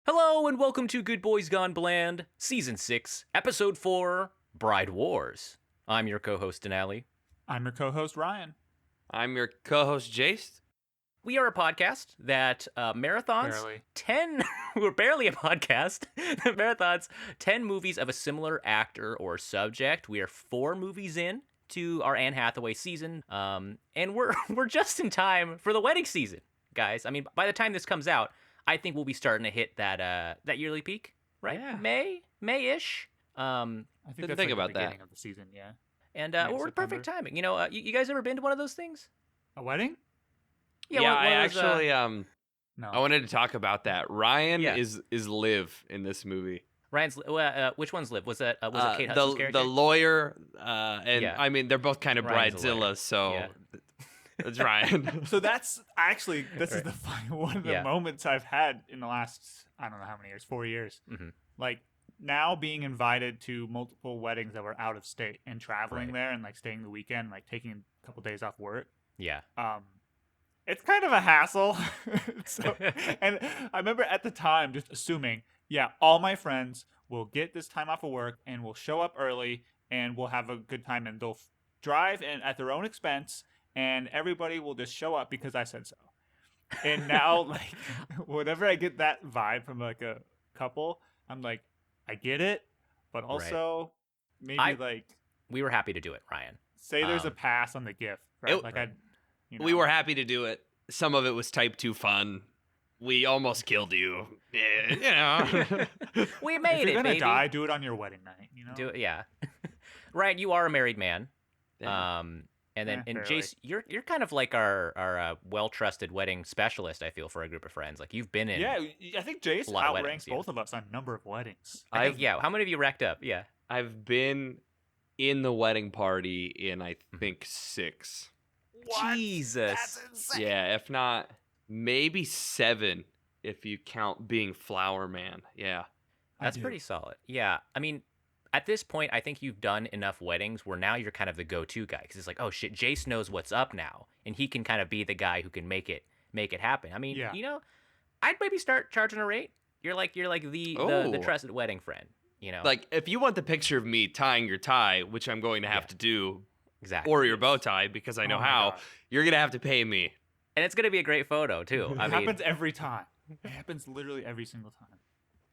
Hello and welcome to Good Boys Gone Bland, Season 6, Episode 4, Bride Wars. I'm your co-host, Denali. I'm your co-host, Ryan. I'm your co-host, Jace. We are a podcast that marathons Barely. 10... We're barely a podcast. that marathons 10 movies of a similar actor or subject. We are 4 movies in to our Anne Hathaway season, and we're just in time for the wedding season, guys. I mean, by the time this comes out, I think we'll be starting to hit that yearly peak, right? Yeah. May-ish. I think Didn't that's think like about the that. beginning of the season, yeah. And May, we're September. perfect timing. You know, you guys ever been to one of those things? A wedding? Yeah, I one of those, actually No. I wanted to talk about that. Ryan Yeah. is Liv in this movie. Ryan's. Which one's Liv? Was it Kate Hudson's the character? the lawyer and Yeah. I mean they're both kind of Ryan's the lawyer. bridezillas, so Yeah. it's Ryan. So that's actually, this is Right. the funny one of the Yeah. moments I've had in the last, I don't know how many years, 4 years. Mhm. Like, now being invited to multiple weddings that were out of state and traveling Right. there and like staying the weekend, like taking a couple days off work. Yeah. It's kind of a hassle. So, and I remember at the time just assuming, yeah, all my friends will get this time off of work and will show up early and we'll have a good time and they'll drive and at their own expense and everybody will just show up because I said so. And now, like, whenever I get that vibe from like a couple, I'm like, I get it, but also maybe like We were happy to do it, Ryan. say there's a Um, pass on the gift, right? it- Like I, you know. We were happy to do it. Some of it was type 2 fun. We almost killed you. Yeah, you know. We If made you're it, gonna baby. die, do it on your wedding night. You know. Do it, yeah. Ryan, you are a married man. Yeah. And then and Fairly. Jace, you're kind of like our well trusted wedding specialist. I feel for a group of friends. Like you've been in. Yeah, I think Jace a lot of outranks weddings, yeah. both of us on number of weddings. I think, yeah. How many of you racked up? Yeah. I've been in the wedding party in I Mm-hmm. think 6. Jesus. That's insane. Yeah, if not maybe 7 if you count being flower man. Yeah. That's do. pretty solid. Yeah. I mean, at this point, I think you've done enough weddings where now you're kind of the go-to guy because it's like, oh shit, Jace knows what's up now, and he can kind of be the guy who can make it happen. I mean, Yeah. you know, I'd maybe start charging a rate. You're like the Oh. trusted wedding friend. You know, Like if you want the picture of me tying your tie, which I'm going to have Yeah. to do, exactly. or your bow tie because I know Oh my how, God. you're gonna have to pay me. And it's gonna be a great photo too. It I mean, happens every time. It happens literally every single time.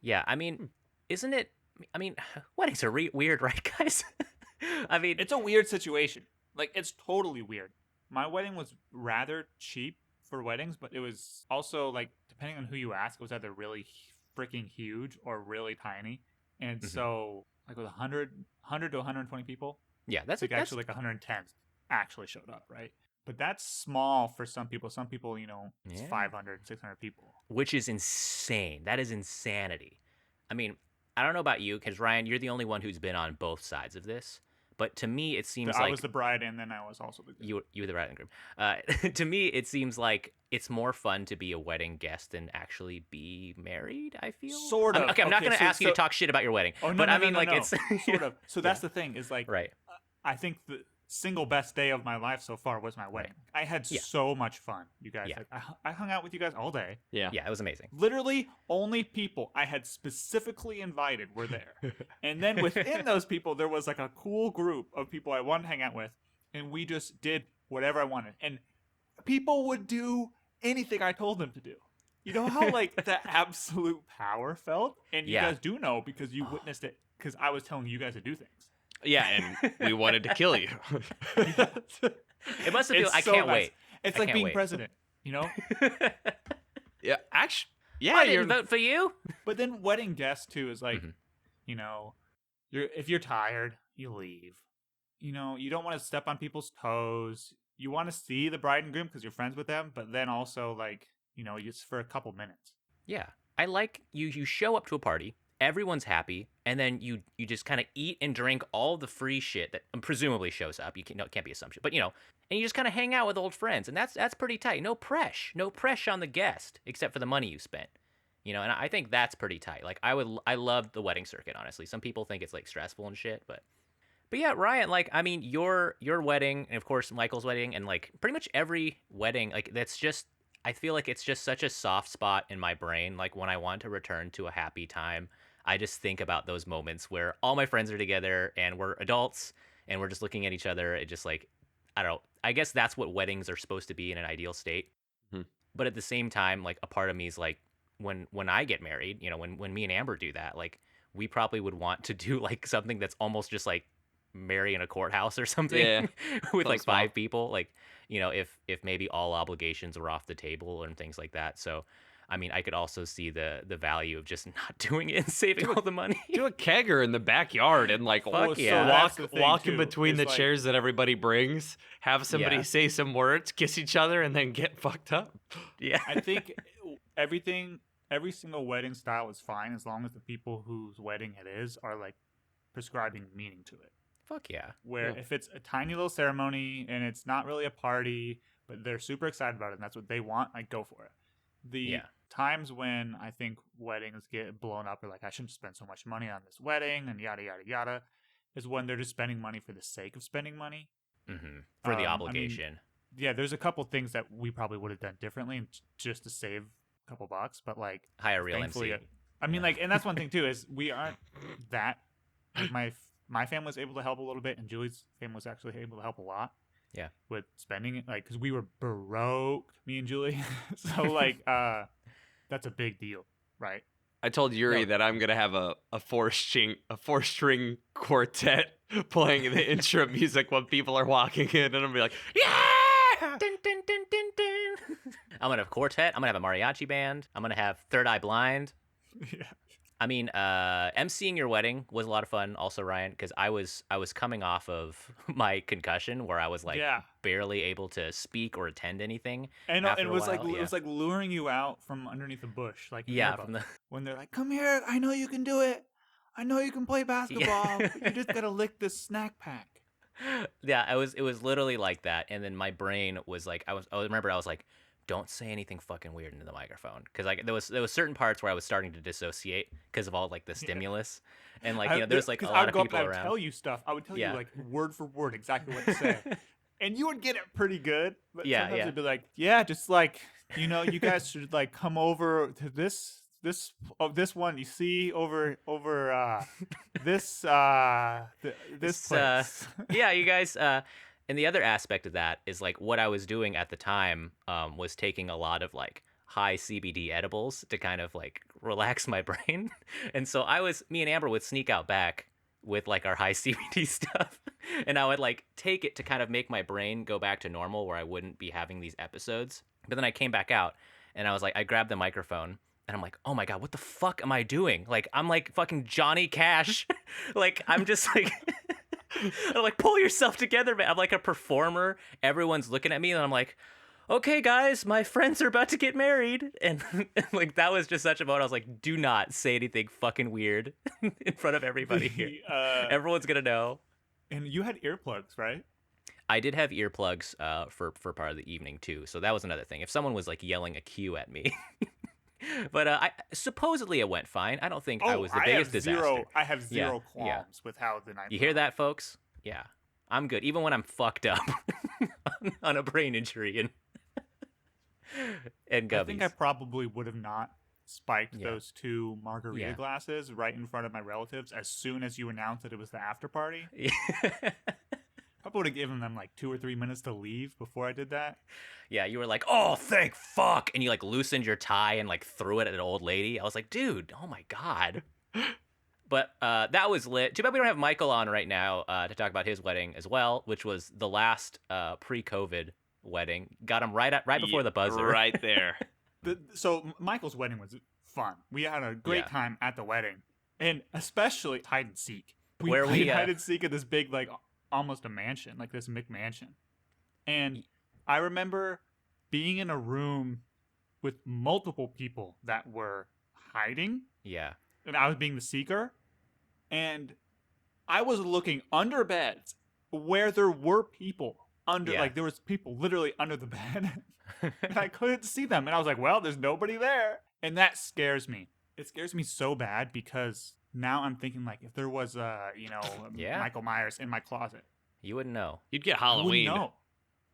yeah. I mean, isn't it? I mean, weddings are weird, right, guys? I mean, It's a weird situation. Like, it's totally weird. My wedding was rather cheap for weddings, but it was also, like, depending on who you ask, it was either really freaking huge or really tiny. And Mhm. so, like, with 100 to 120 people, yeah. That's like, actually, like, 110 actually showed up, right? But that's small for some people. Some people, you know, it's Yeah. 500, 600 people. which is insane. That is insanity. I mean, I don't know about you, because Ryan, you're the only one who's been on both sides of this. But to me, it seems I like was the bride, and then I was also the you were the bride and groom. To me, it seems like it's more fun to be a wedding guest than actually be married. I feel Sort of. Okay, I'm not Okay, going to so- ask you to so- talk shit about your wedding. Oh, no, but no, I no, mean, no, like no. it's Sort of. So that's the thing is like, right. I think the single best day of my life so far was my wedding. I had Yeah. so much fun, you guys. Yeah. Like, I hung out with you guys all day. Yeah. Yeah, it was amazing. Literally, only people I had specifically invited were there. And then within those people, there was like a cool group of people I wanted to hang out with, and we just did whatever I wanted. And people would do anything I told them to do. You know how like the absolute power felt? And you Yeah. guys do know because you witnessed it because I was telling you guys to do things. Yeah, and we wanted to kill you. It must have feel. It's I so can't nice. wait. It's I like can't being wait. president, you know? Yeah, actually, yeah, I you're didn't vote for you. But then wedding guests too is like, Mhm. you know, if you're tired, you leave. You know, you don't want to step on people's toes. You want to see the bride and groom because you're friends with them, but then also like, you know, just for a couple minutes. Yeah, I like you. You show up to a party, everyone's happy, and then you just kind of eat and drink all the free shit that presumably shows up. You no, it can't be assumption, but you know, and you just kind of hang out with old friends, and that's pretty tight. No pressure on the guest except for the money you spent. You know, and I think that's pretty tight. Like I love the wedding circuit. Honestly, some people think it's like stressful and shit, but yeah, Ryan, like, I mean, your wedding, and of course Michael's wedding, and like pretty much every wedding, like that's just, I feel like it's just such a soft spot in my brain. Like when I want to return to a happy time, I just think about those moments where all my friends are together and we're adults and we're just looking at each other. It just like, I don't know. I guess that's what weddings are supposed to be in an ideal state. Hmm. But at the same time, like a part of me is like, when I get married, when me and Amber do that, like we probably would want to do like something that's almost just like marry in a courthouse or something Yeah. with like Something small. 5 people. Like, if maybe all obligations were off the table and things like that. So, I mean, I could also see the value of just not doing it and saving all the money. Do a kegger in the backyard and like Fuck so yeah. that's walk the thing, walk in too, between is, the like- chairs that everybody brings, have somebody Yeah. say some words, kiss each other, and then get fucked up. Yeah. I think every single wedding style is fine as long as the people whose wedding it is are like prescribing meaning to it. Fuck yeah. Where Yeah. if it's a tiny little ceremony and it's not really a party, but they're super excited about it and that's what they want, like go for it. The Yeah. times when I think weddings get blown up or like I shouldn't spend so much money on this wedding and yada yada yada is when they're just spending money for the sake of spending money. For the I mean, obligation. Yeah, there's a couple things that we probably would have done differently just to save a couple bucks, but like Hire a real thankfully, MC. I mean, Yeah. like, and that's one thing too is we aren't that. Like my family was able to help a little bit, and Julie's family was actually able to help a lot. Yeah. With spending it, like, because we were broke, me and Julie, so like, that's a big deal, right? I told Yuri No. that I'm gonna have a four string quartet playing the intro music when people are walking in, and I'm gonna be like, yeah. Dun, dun, dun, dun, dun. I'm gonna have a quartet. I'm gonna have a mariachi band. I'm gonna have Third Eye Blind. Yeah. I mean, emceeing your wedding was a lot of fun, also, Ryan, because I was coming off of my concussion where I was like Yeah. barely able to speak or attend anything. And after it a was like while, it was like luring you out from underneath a bush, like in Yeah, Hairball. from the When they're like, "Come here, I know you can do it. I know you can play basketball. Yeah. But you just gotta lick this snack pack." yeah, it was literally like that, and then my brain was like, I remember I was like, don't say anything fucking weird into the microphone, because like there was certain parts where I was starting to dissociate because of all like the stimulus, and like there's like a 'cause lot I'd of go up people and I'd around. tell you stuff. I would tell Yeah. you like word for word exactly what to say, and you would get it pretty good. But Yeah, sometimes yeah. it'd be like, yeah, just like you guys should like come over to this one you see over this this place. Yeah, you guys. And the other aspect of that is like what I was doing at the time was taking a lot of like high CBD edibles to kind of like relax my brain. And so me and Amber would sneak out back with like our high CBD stuff. And I would like take it to kind of make my brain go back to normal where I wouldn't be having these episodes. But then I came back out and I was like, I grabbed the microphone. And I'm like, oh my God, what the fuck am I doing? Like, I'm like fucking Johnny Cash. Like, I'm just like, I'm like, pull yourself together, man. I'm like a performer. Everyone's looking at me, and I'm like, okay, guys, my friends are about to get married. And like, that was just such a moment. I was like, do not say anything fucking weird in front of everybody here. Everyone's going to know. And you had earplugs, right? I did have earplugs for part of the evening, too. So that was another thing. If someone was like yelling a cue at me. But supposedly it went fine. I don't think I was the biggest disaster. I have zero Yeah, qualms yeah. with how the night. You hear went. that, folks? Yeah, I'm good. Even when I'm fucked up on a brain injury and gubbies. I think I probably would have not spiked Yeah. those 2 margarita Yeah. glasses right in front of my relatives as soon as you announced that it was the after party. Probably would have given them like 2 or 3 minutes to leave before I did that. Yeah, you were like, oh, thank fuck. And you like loosened your tie and like threw it at an old lady. I was like, dude, oh my God. But that was lit. Too bad we don't have Michael on right now to talk about his wedding as well, which was the last pre-COVID wedding. Got him right before the buzzer. Right there. So Michael's wedding was fun. We had a great Yeah. time at the wedding, and especially hide and seek. We Where played we, hide and seek at this big, like almost a mansion, like this McMansion. And I remember being in a room with multiple people that were hiding, Yeah. and I was being the seeker, and I was looking under beds where there were people under, Yeah. like there was people literally under the bed, and I couldn't see them, and I was like, well, there's nobody there, and that scares me. It scares me so bad because now I'm thinking like if there was Yeah. Michael Myers in my closet, You wouldn't know. You'd get I wouldn't Halloween. know.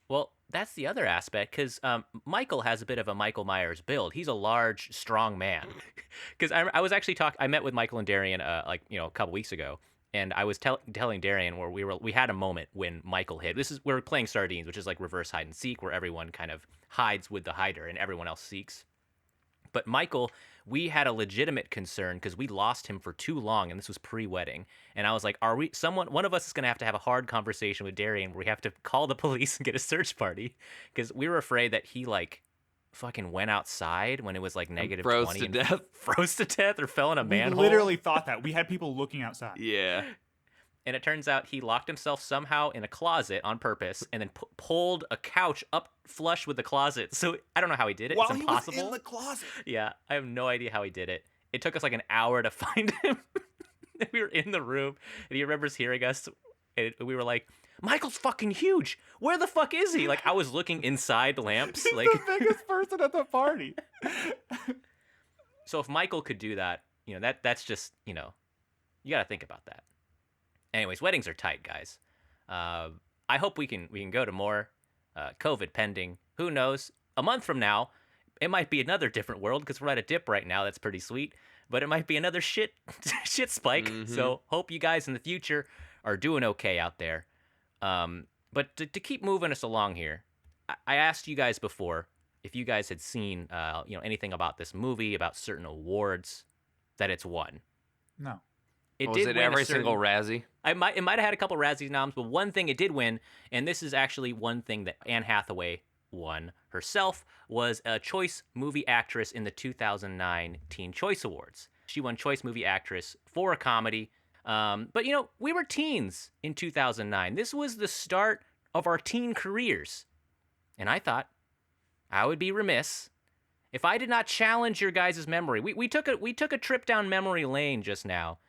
Well, that's the other aspect because Michael has a bit of a Michael Myers build. He's a large, strong man. Because I was actually talking. I met with Michael and Darian a couple weeks ago, and I was telling Darian where we had a moment when Michael hid. We're playing sardines, which is like reverse hide and seek, where everyone kind of hides with the hider and everyone else seeks. But Michael, we had a legitimate concern because we lost him for too long, and this was pre-wedding. And I was like, one of us is gonna have a hard conversation with Darian where we have to call the police and get a search party because we were afraid that he like fucking went outside when it was like negative froze 20 to and death. froze to death or fell in a We manhole. literally thought that. We had people looking outside. Yeah. And it turns out he locked himself somehow in a closet on purpose and then pulled a couch up flush with the closet. So I don't know how he did it. While It's he impossible. was in the closet. Yeah, I have no idea how he did it. It took us like an hour to find him. We were in the room, and he remembers hearing us, and we were like, Michael's fucking huge. Where the fuck is he? Like, I was looking inside the lamps. He's Like, the biggest person at the party. so if Michael could do that, that's just, you got to think about that. Anyways, weddings are tight, guys. I hope we can go to more. COVID pending. Who knows? A month from now, it might be another different world because we're at a dip right now. That's pretty sweet. But it might be another shit spike. Mhm. So hope you guys in the future are doing okay out there. But to keep moving us along here, I asked you guys before if you guys had seen anything about this movie, about certain awards that it's won. No. It Was did it win every single Razzie? It might have had a couple Razzie noms, but one thing it did win, and this is actually one thing that Anne Hathaway won herself, was a Choice Movie Actress in the 2009 Teen Choice Awards. She won Choice Movie Actress for a comedy. But we were teens in 2009. This was the start of our teen careers. And I thought I would be remiss if I did not challenge your guys' memory. We took a trip down memory lane just now.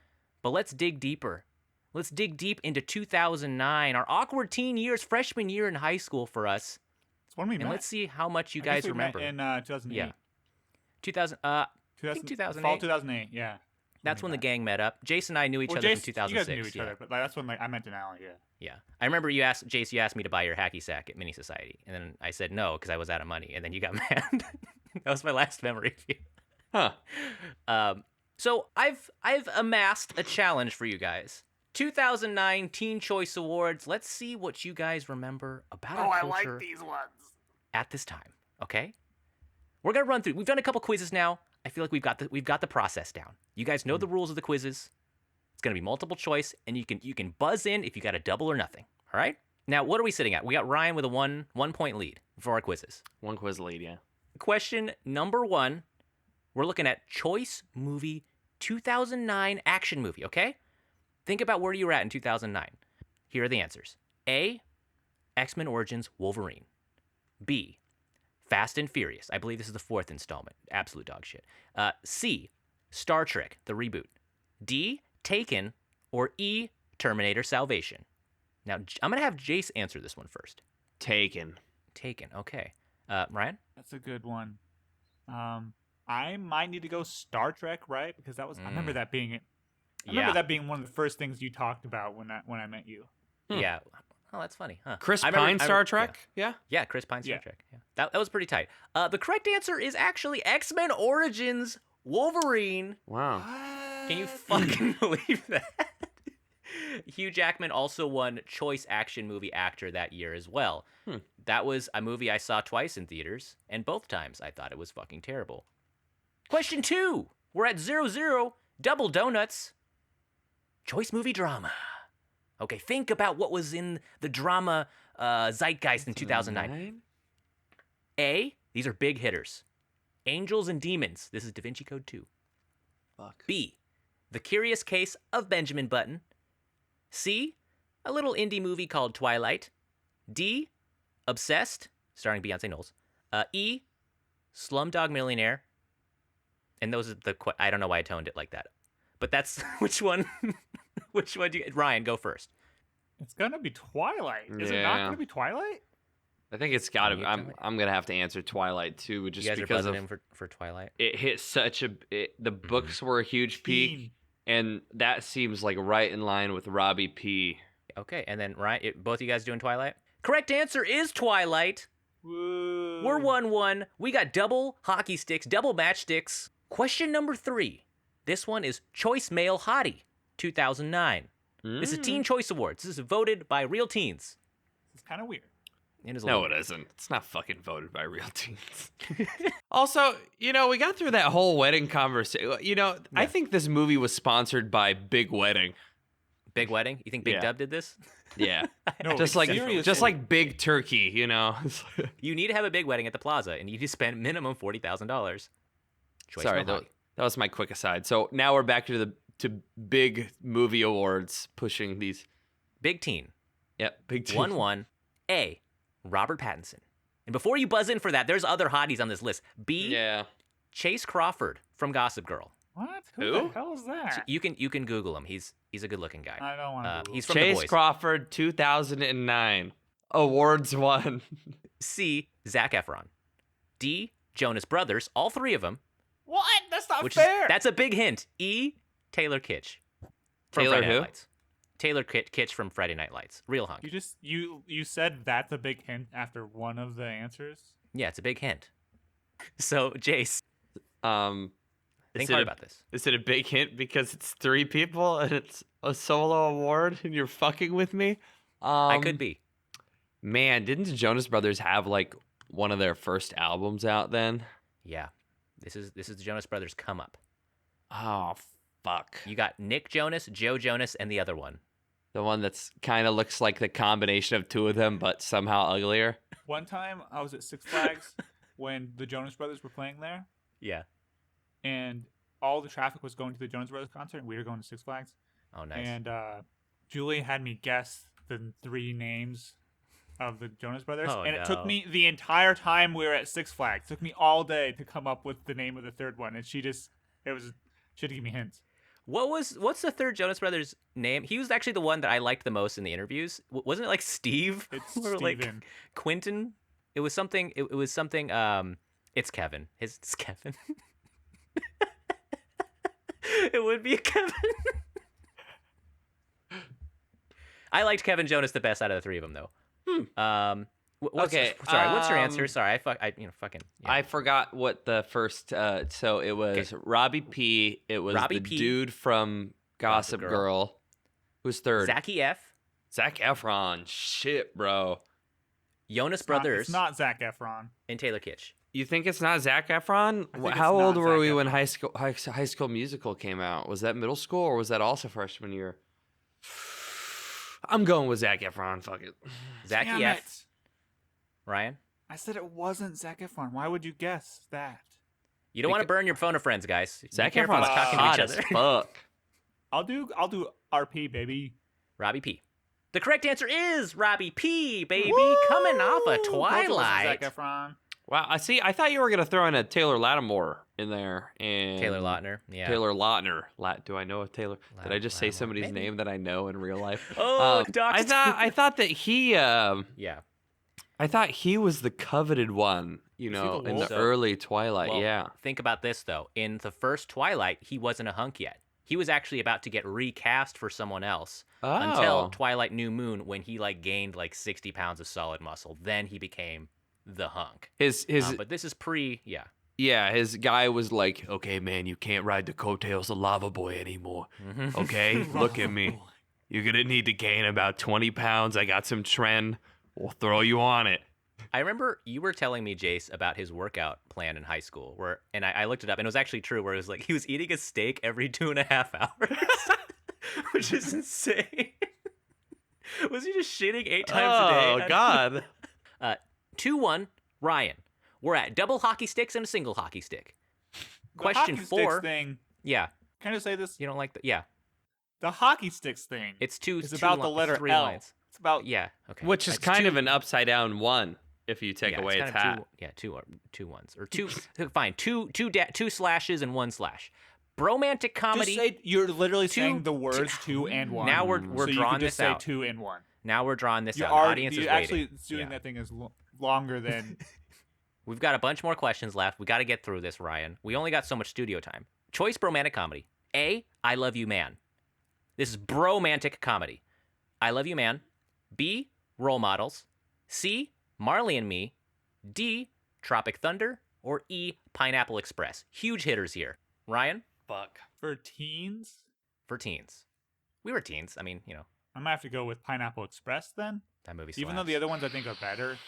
But let's dig deeper. Let's dig deep into 2009, our awkward teen years, freshman year in high school for us. It's when we And met. let's see how much you I guess guys we met remember. in 2008. Yeah. 2008. Fall 2008, yeah. That's when the gang met up. Jason and I knew each other from 2006. You guys knew each yeah. other, but that's when I met Denali, yeah. Yeah. I remember Jace, you asked me to buy your hacky sack at Mini Society. And then I said no because I was out of money. And then you got mad. That was my last memory of you. Huh. So I've amassed a challenge for you guys. 2009 Teen Choice Awards. Let's see what you guys remember about our culture these ones. at this time. Okay, we're gonna run through. We've done a couple quizzes now. I feel like we've got the process down. You guys know the rules of the quizzes. It's gonna be multiple choice, and you can buzz in if you got a double or nothing. All right. Now, what are we sitting at? We got Ryan with a one point lead for our quizzes. One quiz lead, yeah. Question number 1. We're looking at Choice Movie 2009 action movie, okay? Think about where you were at in 2009. Here are the answers. A, X-Men Origins Wolverine. B, Fast and Furious. I believe this is the 4th installment. Absolute dog shit. C, Star Trek, the reboot. D, Taken. Or E, Terminator Salvation. Now, I'm going to have Jace answer this one first. Taken. Taken, okay. Ryan? That's a good one. I might need to go Star Trek, right? Because that was I remember that being it. I remember that being one of the first things you talked about when I met you. Yeah. Oh, that's funny, huh? Chris I remember- Pine, Star Trek? Yeah. Yeah, Chris Pine Star Yeah. Trek. Yeah. That was pretty tight. The correct answer is actually X-Men Origins Wolverine. Wow. Can you fucking believe that? Hugh Jackman also won Choice Action Movie Actor that year as well. That was a movie I saw twice in theaters, and both times I thought it was fucking terrible. Question 2. We're at 0-0. Double donuts. Choice movie drama. Okay, think about what was in the drama zeitgeist in 2009. A, these are big hitters. Angels and Demons. This is Da Vinci Code 2. Fuck. B, The Curious Case of Benjamin Button. C, a little indie movie called Twilight. D, Obsessed, starring Beyonce Knowles. E, Slumdog Millionaire. And those are I don't know why I toned it like that. But that's which one? Which one do you? Ryan, go first. It's gonna be Twilight. Is it Yeah. not gonna be Twilight? I think it's got to You be. tell me. I'm going to have to answer Twilight too, just You guys are because buzzing of in for Twilight. it hit such a. The books were a huge peak, and that seems like right in line with Robbie P. Okay, and then Ryan, both of you guys doing Twilight? correct answer is Twilight. Woo. We're 1-1. We got double hockey sticks, double matchsticks. Question number 3. This one is Choice Male Hottie, 2009. This is Teen Choice Awards. This is voted by real teens. It's kind of weird. It is a No, little it isn't. It's not fucking voted by real teens. Also, we got through that whole wedding conversation. I think this movie was sponsored by Big Wedding. Big Wedding? You think Big Yeah. Dub did this? Yeah. No, just like seriously. Big Turkey, You need to have a big wedding at the plaza, and you need to spend minimum $40,000. Sorry, that was my quick aside. So now we're back to big movie awards pushing these. Big teen. Yep, big team. 1-1. A. Robert Pattinson. And before you buzz in for that, there's other hotties on this list. B. Yeah. Chase Crawford from Gossip Girl. What? Who? The hell is that? You can Google him. He's a good looking guy. I don't want to. He's from The Chase Boys. Crawford, 2009. Awards won. C. Zac Efron. D. Jonas Brothers. All 3 of them. What? That's not Which fair. that's a big hint. E. Taylor Kitsch. From Taylor Friday who? Night Lights. Taylor Kitsch from Friday Night Lights. Real hunk. You said that's a big hint after one of the answers. Yeah, it's a big hint. So, Jace, think Is hard it about this. Is it a big hint because it's 3 people and it's a solo award and you're fucking with me? I could be. Man, didn't the Jonas Brothers have like one of their first albums out then? Yeah. This is the Jonas Brothers come up. Oh fuck. You got Nick Jonas, Joe Jonas, and the other one. The one that's kind of looks like the combination of 2 of them but somehow uglier. One time I was at Six Flags when the Jonas Brothers were playing there, Yeah. and all the traffic was going to the Jonas Brothers concert, and we were going to Six Flags. Oh, nice. And Julie had me guess the 3 names of the Jonas Brothers, Oh, and it took no. me the entire time we were at Six Flags. It took me all day to come up with the name of the 3rd one, and she had to give me hints. What's the 3rd Jonas Brothers name? He was actually the one that I liked the most in the interviews. Wasn't it like Steve? It's Or like Steven. Quentin? It was something. It was something. It's Kevin. It's Kevin. It would be Kevin. I liked Kevin Jonas the best out of the 3 of them, though. Okay, Sorry. What's your answer? Sorry. Fucking. Yeah. I forgot what the first so it was Robbie P, it was Robbie the P. dude from Gossip Girl. Girl. Who's 3rd? Zachy F. Zac Efron. Shit, bro. Jonas It's Brothers not Zac Efron. and Taylor Kitsch. You think it's not Zac Efron? I think How it's old not were Zac we when Efron. High School Musical came out? Was that middle school or was that also freshman year? I'm going with Zac Efron. Fuck it. Zachy Damn F. it. Ryan. I said it wasn't Zac Efron. Why would you guess that? You don't want to burn your phone of friends, guys. Zac Be careful Efron's about talking hot to as each other. fuck. I'll do RP, baby. Robbie P. The correct answer is Robbie P, baby, Woo! coming off a Told you it wasn't Twilight. Zac Efron. Wow, I see. I thought you were gonna throw in a Taylor Lattimore in there. And Taylor Lautner. Yeah. Taylor Lautner. Do I know a Taylor? Did I just say Lattimore, somebody's maybe. name that I know in real life? Oh, I doxed. thought that he. Yeah. I thought he was the coveted one. You Was he know, the in the wolf? early Twilight. Well, Yeah. Think about this, though. In the first Twilight, he wasn't a hunk yet. He was actually about to get recast for someone else until Oh. Twilight New Moon, when he gained 60 pounds of solid muscle. Then he became the hunk. His But this is pre, yeah. yeah, his guy was like, okay, man, you can't ride the coattails of Lava Boy anymore. Okay, look at me. You're gonna need to gain about 20 pounds. I got some tren. We'll throw you on it. I remember you were telling me, Jace, about his workout plan in high school, and I looked it up, and it was actually true, where it was he was eating a steak every 2.5 hours, which is insane. Was he just shitting 8 times a day? Oh God. 2-1, Ryan. We're at double hockey sticks and a single hockey stick. The Question hockey 4. sticks thing. Yeah, Can I say this? you don't like the, yeah. The hockey sticks thing. It's two. It's two about the li- letter 3 L. lines. It's about Yeah. Okay. Which is It's kind two- of an upside down one if you take yeah, away it's its kind of hat. two ones or two. Fine. Two slashes and 1 slash. Bromantic comedy. Just say you're literally Two- saying the words 2 and 1. Now we're so you drawing can just this say out. 2 and 1. Now we're drawing this You out. are The audience is waiting. actually doing Yeah. that thing is longer than. We've got a bunch more questions left. We got to get through this, Ryan. We only got so much studio time. Choice bromantic comedy. A. I Love You Man. This is bromantic comedy. I Love You Man. B. Role Models. C. Marley and Me, D. Tropic Thunder, or E. Pineapple Express? Huge hitters here. Ryan? Fuck. For teens, For teens. We were teens. I mean, I'm gonna have to go with Pineapple Express then. that movie Even though slaps. the other ones I think are better.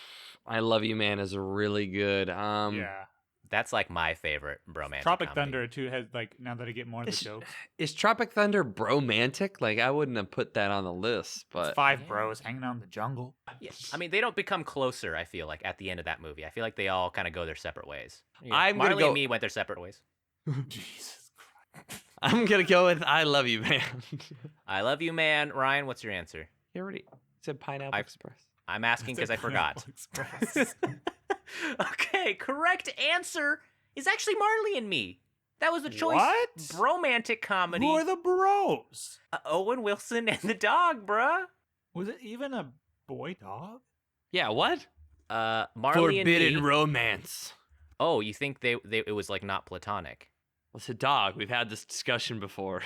I Love You Man is really good. Yeah. That's like my favorite romantic Tropic comedy. Thunder too has like now that I get more of the jokes. Is Tropic Thunder bromantic? Like, I wouldn't have put that on the list, but It's five Yeah. bros hanging out in the jungle. Yeah. I mean, they don't become closer, I feel like, at the end of that movie. I feel like they all kind of go their separate ways. I'm gonna Marley go- and Me went their separate ways. Jesus Christ. I'm gonna go with I Love You Man. I love you, man. Ryan, what's your answer? You already said Pineapple Express. I'm asking because I forgot. Pineapple Express. Okay, correct answer is actually Marley and Me. That was the choice. What? Romantic comedy. Who are the bros? Owen Wilson and the dog, bruh. Was it even a boy dog? Yeah, what? Marley Forbidden and Me. romance. Oh, you think they it was like not platonic? What's a dog? We've had this discussion before.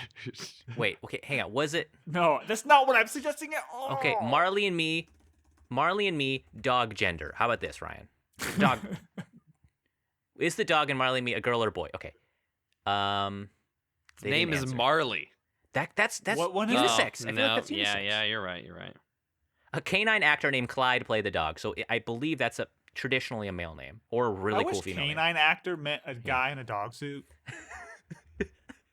Wait, okay, hang on. Was it No, that's not what I'm suggesting at all. okay? Marley and Me, dog gender. How about this, Ryan? Dog. Is the dog in Marley and Me a girl or a boy? Okay. His They name didn't is answer. Marley. That's What one is unisex. Oh, I feel no, like that's unisex. yeah, you're right. You're right. A canine actor named Clyde played the dog, so I believe that's traditionally a male name or a really I cool wish female name. canine actor meant a guy in a dog suit.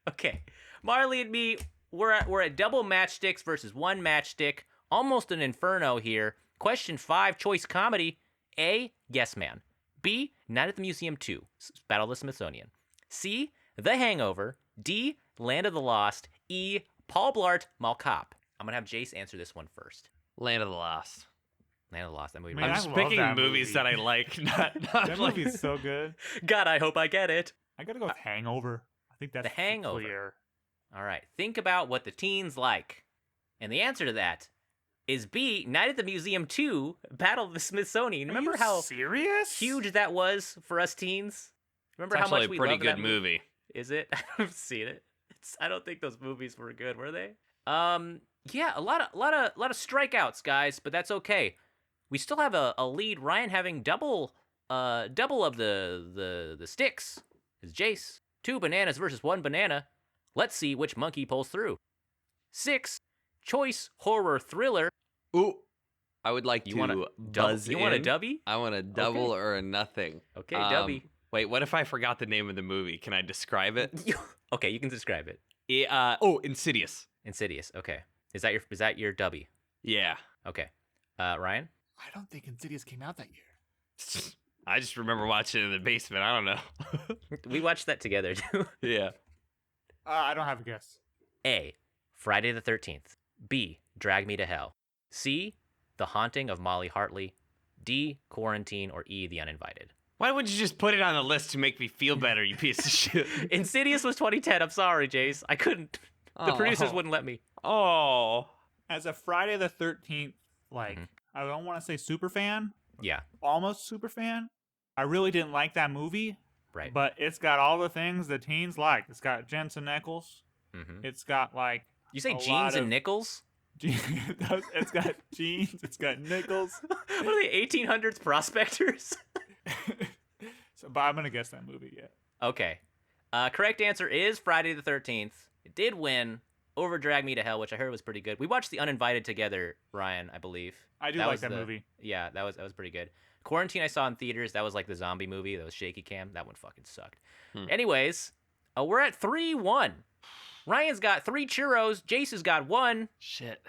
Okay, Marley and Me, we're at double matchsticks versus one matchstick. Almost an inferno here. Question 5, choice comedy. A. Yes Man. B. Night at the Museum 2, Battle of the Smithsonian. C. The Hangover. D. Land of the Lost. E. Paul Blart Mall Cop. I'm gonna have Jace answer this one first. Land of the Lost. Land of the Lost. That movie. Man, I'm I just love picking that movies movie. that I like, not That like- movie's so good. God, I hope I get it. I gotta go with Hangover. I think that's The Hangover. clear. All right, think about what the teens like. And the answer to that is B, Night at the Museum 2, Battle of the Smithsonian. Are Remember you how serious? huge that was for us teens? Remember It's how much actually we a pretty loved good that movie. Is it? I haven't seen it. I don't think those movies were good, were they? Yeah, a lot of strikeouts, guys, but that's okay. We still have a lead. Ryan having double of the sticks is Jace. 2 bananas versus 1 banana. Let's see which monkey pulls through. 6, choice horror thriller. Ooh, I would like You to want a buzz You want a in. dubby? I want a double or a nothing. Okay, dubby. Wait, what if I forgot the name of the movie? Can I describe it? Okay, you can describe it. Insidious. Insidious. Okay, is that your dubby? Yeah. Okay, Ryan. I don't think Insidious came out that year. I just remember watching it in the basement. I don't know. We watched that together too. Yeah. I don't have a guess. A. Friday the 13th. B. Drag Me to Hell. C. The Haunting of Molly Hartley. D. Quarantine, or E. The Uninvited. Why wouldn't you just put it on the list to make me feel better, you piece of shit? Insidious was 2010. I'm sorry, Jace. I couldn't. The producers Oh. wouldn't let me. Oh. As a Friday the 13th, like, Mhm. I don't want to say super fan, Yeah, almost super fan. I really didn't like that movie, right. but it's got all the things the teens like. It's got Jensen Ackles. hmm It's got, like, You say a jeans lot and of- nickels? it's got jeans. It's got nickels. What are they, 1800s prospectors? But I'm going to guess that movie, yeah. Okay. Correct answer is Friday the 13th. It did win over Drag Me to Hell, which I heard was pretty good. We watched The Uninvited together, Ryan, I believe. I do That like was that the- movie. Yeah, that was pretty good. Quarantine I saw in theaters. That was like the zombie movie. That was shaky cam. That one fucking sucked. Hmm. Anyways, we're at 3-1. Ryan's got 3 churros. Jace has got 1. Shit.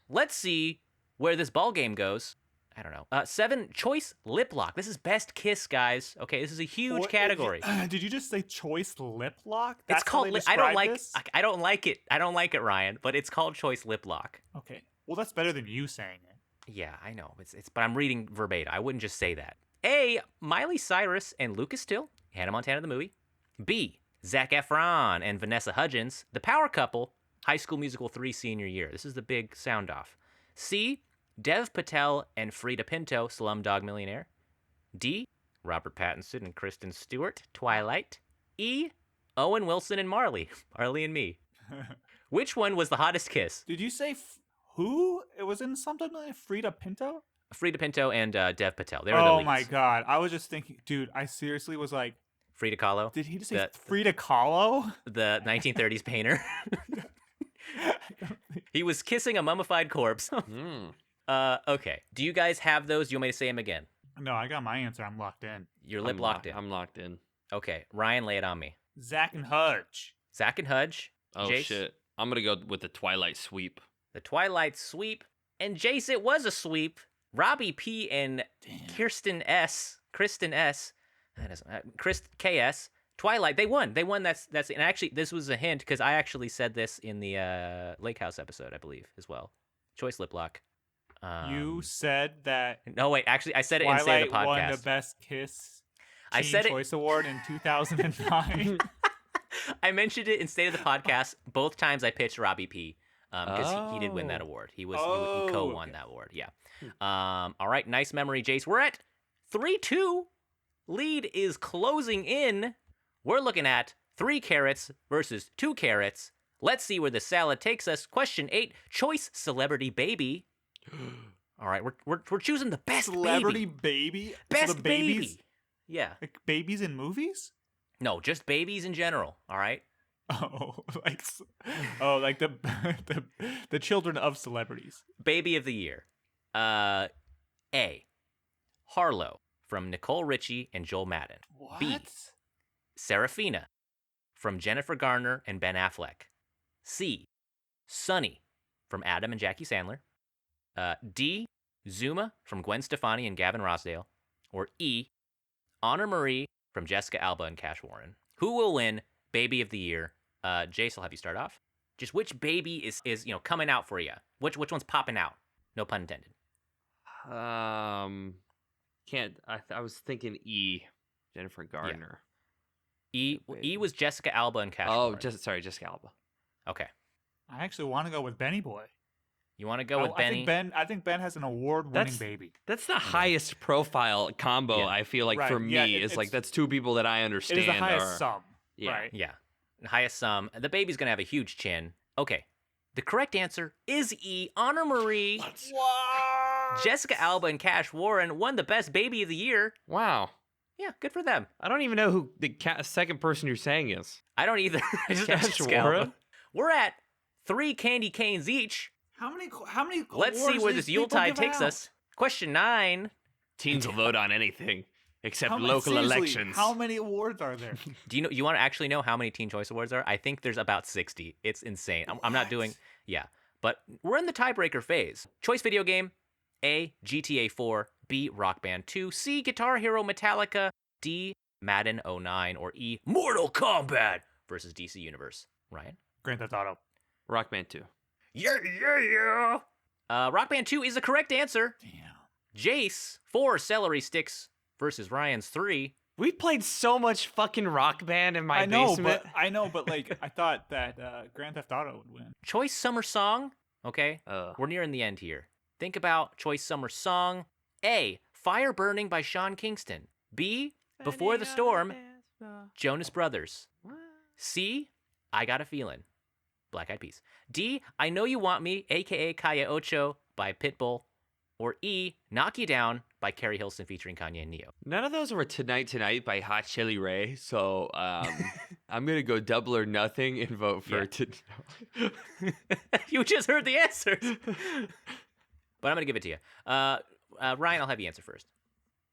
Let's see where this ball game goes. I don't know. 7, choice lip lock. This is best kiss, guys. Okay, this is a huge What- category. Did you just say choice lip lock? It's That's how called. they I don't describe like. this? I don't like it. I don't like it, Ryan. But it's called choice lip lock. Okay. Well, that's better than you saying it. Yeah, I know. It's. But I'm reading verbatim. I wouldn't just say that. A. Miley Cyrus and Lucas Till, Hannah Montana the movie. B. Zac Efron and Vanessa Hudgens, the power couple, High School Musical 3 senior year. This is the big sound off. C. Dev Patel and Frida Pinto, Slumdog Millionaire. D. Robert Pattinson and Kristen Stewart, Twilight. E. Owen Wilson and Marley, Marley and Me. Which one was the hottest kiss? Did you say who? It was in something like Frida Pinto? Frida Pinto and Dev Patel. They were the Oh leads. my god. I was just thinking, dude, I seriously was like, Frida Kahlo, did he just say The- Frida Kahlo? the 1930s painter. He was kissing a mummified corpse. Okay. Do you guys have those? Do you want me to say them again? No, I got my answer. I'm locked in. Your lip locked in. I'm locked in. Okay. Ryan, lay it on me. Zach and Hutch. Zach and Hudge. Oh Jace? shit! I'm gonna go with the Twilight Sweep. The Twilight Sweep. And Jace, it was a sweep. Robbie P. and Kristen S. That doesn't Chris KS. Twilight. They won. That's and actually this was a hint because I actually said this in the Lake House episode, I believe, as well. Choice lip lock. You said that No, wait. Actually, I said it instead of Twilight the podcast. won the Best Kiss I Teen said it- Choice Award in 2009. I mentioned it instead of the podcast both times I pitched Robbie P. Because he did win that award. He co-won that award. Yeah. All right. Nice memory, Jace. We're at 3-2. Lead is closing in. We're looking at 3 carrots versus 2 carrots. Let's see where the salad takes us. Question 8. Choice celebrity baby. All right. We're choosing the best Celebrity baby. baby? Best So the babies, baby. Yeah. Like babies in movies? No, just babies in general. All right. Oh, like the children of celebrities. Baby of the year. A. Harlow from Nicole Richie and Joel Madden. What? B. Serafina from Jennifer Garner and Ben Affleck. C. Sunny from Adam and Jackie Sandler. D. Zuma from Gwen Stefani and Gavin Rossdale. Or E. Honor Marie from Jessica Alba and Cash Warren. Who will win Baby of the Year? Jace, I'll have you start off. Just which baby is coming out for you? Which one's popping out? No pun intended. Can't. I was thinking E. Jennifer Gardner. E was Jessica Alba and Cash Oh, Warren. Jessica Alba. Okay. I actually want to go with Benny Boy. You want to go with Benny? I think Ben has an award-winning baby. That's the highest profile combo. Yeah. I feel like Right, for yeah, me is like that's 2 people that I It understand. is the highest are- sum. Yeah. Right. Yeah. Highest sum. The baby's going to have a huge chin. Okay. The correct answer is E. Honor Marie. What? Jessica Alba and Cash Warren won the best baby of the year. Wow. Yeah, good for them. I don't even know who the second person you're saying is. I don't either. I just know Cash Jessica Alba. Warren? We're at 3 candy canes each. How many? Let's see awards where do this these people Yuletide give takes out? us. Question 9. Teens will vote on anything except How many- local seriously, elections. How many awards are there? Do you want to actually know how many Teen Choice Awards there are? I think there's about 60. It's insane. I'm not doing. Yeah. But we're in the tiebreaker phase. Choice video game: A. GTA 4, B. Rock Band 2, C. Guitar Hero Metallica, D. Madden 09, or E. Mortal Kombat versus DC Universe. Ryan? Grand Theft Auto. Rock Band 2. Yeah. Rock Band 2 is the correct answer. Damn. Jace, 4 celery sticks versus Ryan's 3. We played so much fucking Rock Band in my I know, basement. but like I thought that Grand Theft Auto would win. Choice summer song. Okay. We're nearing the end here. Think about choice summer song. A. Fire Burning by Sean Kingston. B. Before the Storm, Jonas Brothers. C. I Got a Feeling, Black Eyed Peas. D. I Know You Want Me, aka Kaya Ocho by Pitbull. Or E. Knock You Down by Carrie Hilson featuring Kanye and Neo. None of those were Tonight by Hot Chili Ray, so I'm gonna go double or nothing and vote for You just heard the answers. But I'm gonna give it to you. Ryan, I'll have you answer first.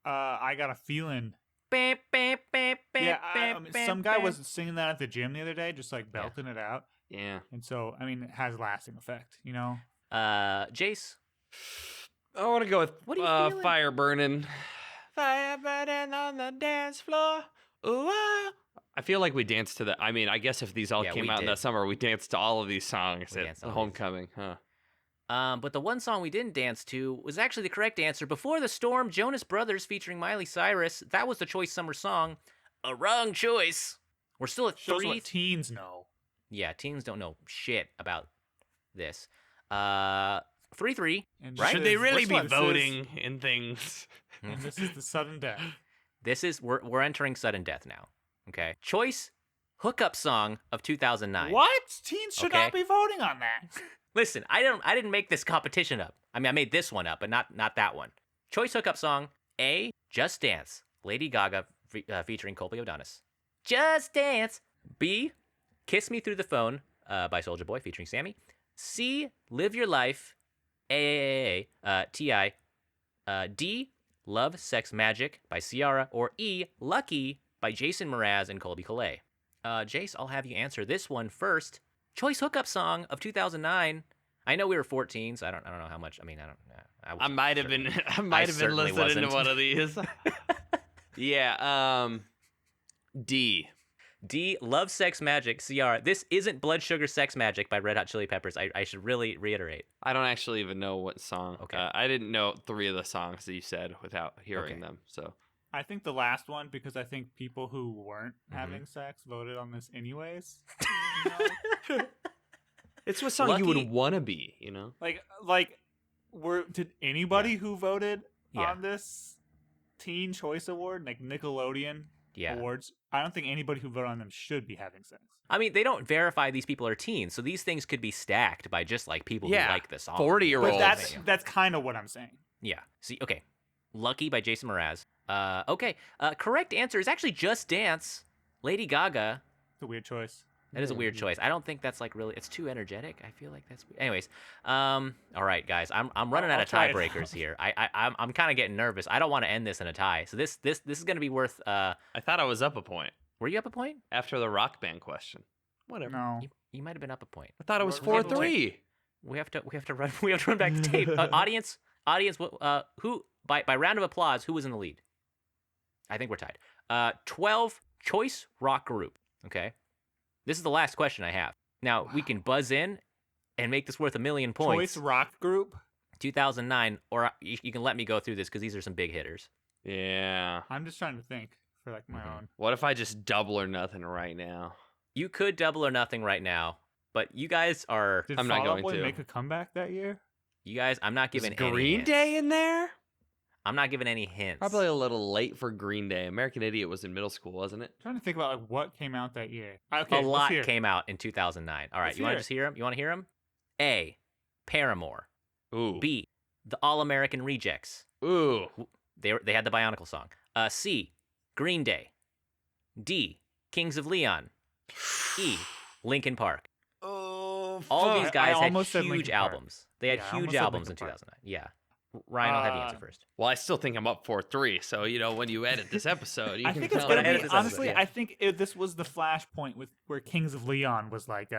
I Got a Feeling. Yeah, I mean, some guy was singing that at the gym the other day, just like belting it out. Yeah. And so, I mean, it has lasting effect, you know? Jace. I want to go with What are you feeling? Fire Burning. Fire burning on the dance floor. Ooh, ah. I feel like we danced to that. I mean, I guess if these all Yeah, came we out in did. the summer, we danced to all of these songs We at danced to the all these. homecoming, huh? But the one song we didn't dance to was actually the correct answer. Before the Storm, Jonas Brothers featuring Miley Cyrus. That was the choice summer song. A wrong choice. We're still at Shows 3. what teens know. Yeah, teens don't know shit about this. 3-3. And Right? Should they really be This is- voting in things? And this is the sudden death. This is we're entering sudden death now. Okay. Choice hookup song of 2009. What? Teens should Okay. not be voting on that. Listen, I didn't make this competition up. I mean, I made this one up, but not that one. Choice hookup song: A. Just Dance, Lady Gaga featuring Colby O'Donis. Just Dance. B. Kiss Me Through the Phone by Soulja Boy featuring Sammy. C. Live Your Life, T.I. D. Love, Sex, Magic by Ciara. Or E. Lucky by Jason Mraz and Colby Collet. Jace, I'll have you answer this one first. Choice hookup song of 2009. I know we were 14, so I don't know how much. I mean, I don't know. I might have been listening wasn't. to one of these. Yeah. D. D. Love, Sex, Magic, Ciara. This isn't Blood Sugar Sex Magic by Red Hot Chili Peppers. I should really reiterate. I don't actually even know what song. Okay. I didn't know 3 of the songs that you said without hearing them. So I think the last one, because I think people who weren't having sex voted on this anyways. You know? it's what song you would want to be, you know? Did anybody who voted Yeah. on this Teen Choice Award, like Nickelodeon Yeah. awards, I don't think anybody who voted on them should be having sex. I mean, they don't verify these people are teens, so these things could be stacked by just like people who like the song. 40-year-olds. But that's kind of what I'm saying. Yeah. See, okay. Lucky by Jason Mraz. Okay. Correct answer is actually Just Dance, Lady Gaga. It's a weird choice. That is a weird choice. I don't think that's like really. It's too energetic. I feel like that's. Anyways, all right, guys. I'm running out of try it tiebreakers here. I'm kind of getting nervous. I don't want to end this in a tie. So this is gonna be worth. I thought I was up a point Were you up a point? after the rock band question. Whatever. No. You might have been up a point. I thought it was We're 4-3. We have to run. We have to run back to tape. Audience. Who by round of applause? Who was in the lead? I think we're tied. 12 choice rock group. Okay. This is the last question I have. Now, we can buzz in and make this worth 1,000,000 points. Choice rock group? 2009, or you can let me go through this because these are some big hitters. Yeah. I'm just trying to think for like my own. What if I just double or nothing right now? You could double or nothing right now, but you guys are... Did I'm not Fall Out going Boy to. make a comeback that year? You guys, I'm not Is giving any Green hints. Day in there? I'm not giving any hints. Probably a little late for Green Day. American Idiot was in middle school, wasn't it? I'm trying to think about like what came out that year. Okay, A let's lot hear it. came out in 2009. All right, Let's you want hear to it. just hear them? You want to hear them? A, Paramore. Ooh. B, the All-American Rejects. Ooh. They had the Bionicle song. C, Green Day. D, Kings of Leon. E, Linkin Park. Oh, All these guys had almost said huge Linkin Park. albums. They had Yeah, I huge almost said albums in Linkin Park. 2009. Yeah. Ryan, I'll have you answer first. Well, I still think I'm up 4-3. So, when you edit this episode, you I can think it's tell gonna me. edit be this honestly. episode, yeah. I think this was the flashpoint with where Kings of Leon was like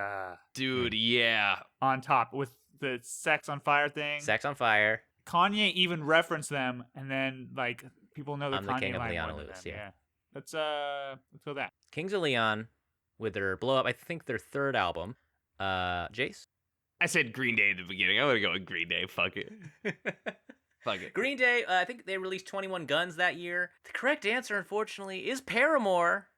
Dude, yeah. on top with the Sex on Fire thing. Sex on Fire. Kanye even referenced them, and then like people know the I'm the Kanye king of line Leon more than Lewis, them. yeah. Let's go that. Kings of Leon with their blow up, I think their third album. Jace? I said Green Day at the beginning. I'm going to go with Green Day. Fuck it. Fuck it. Green Day, I think they released 21 Guns that year. The correct answer, unfortunately, is Paramore.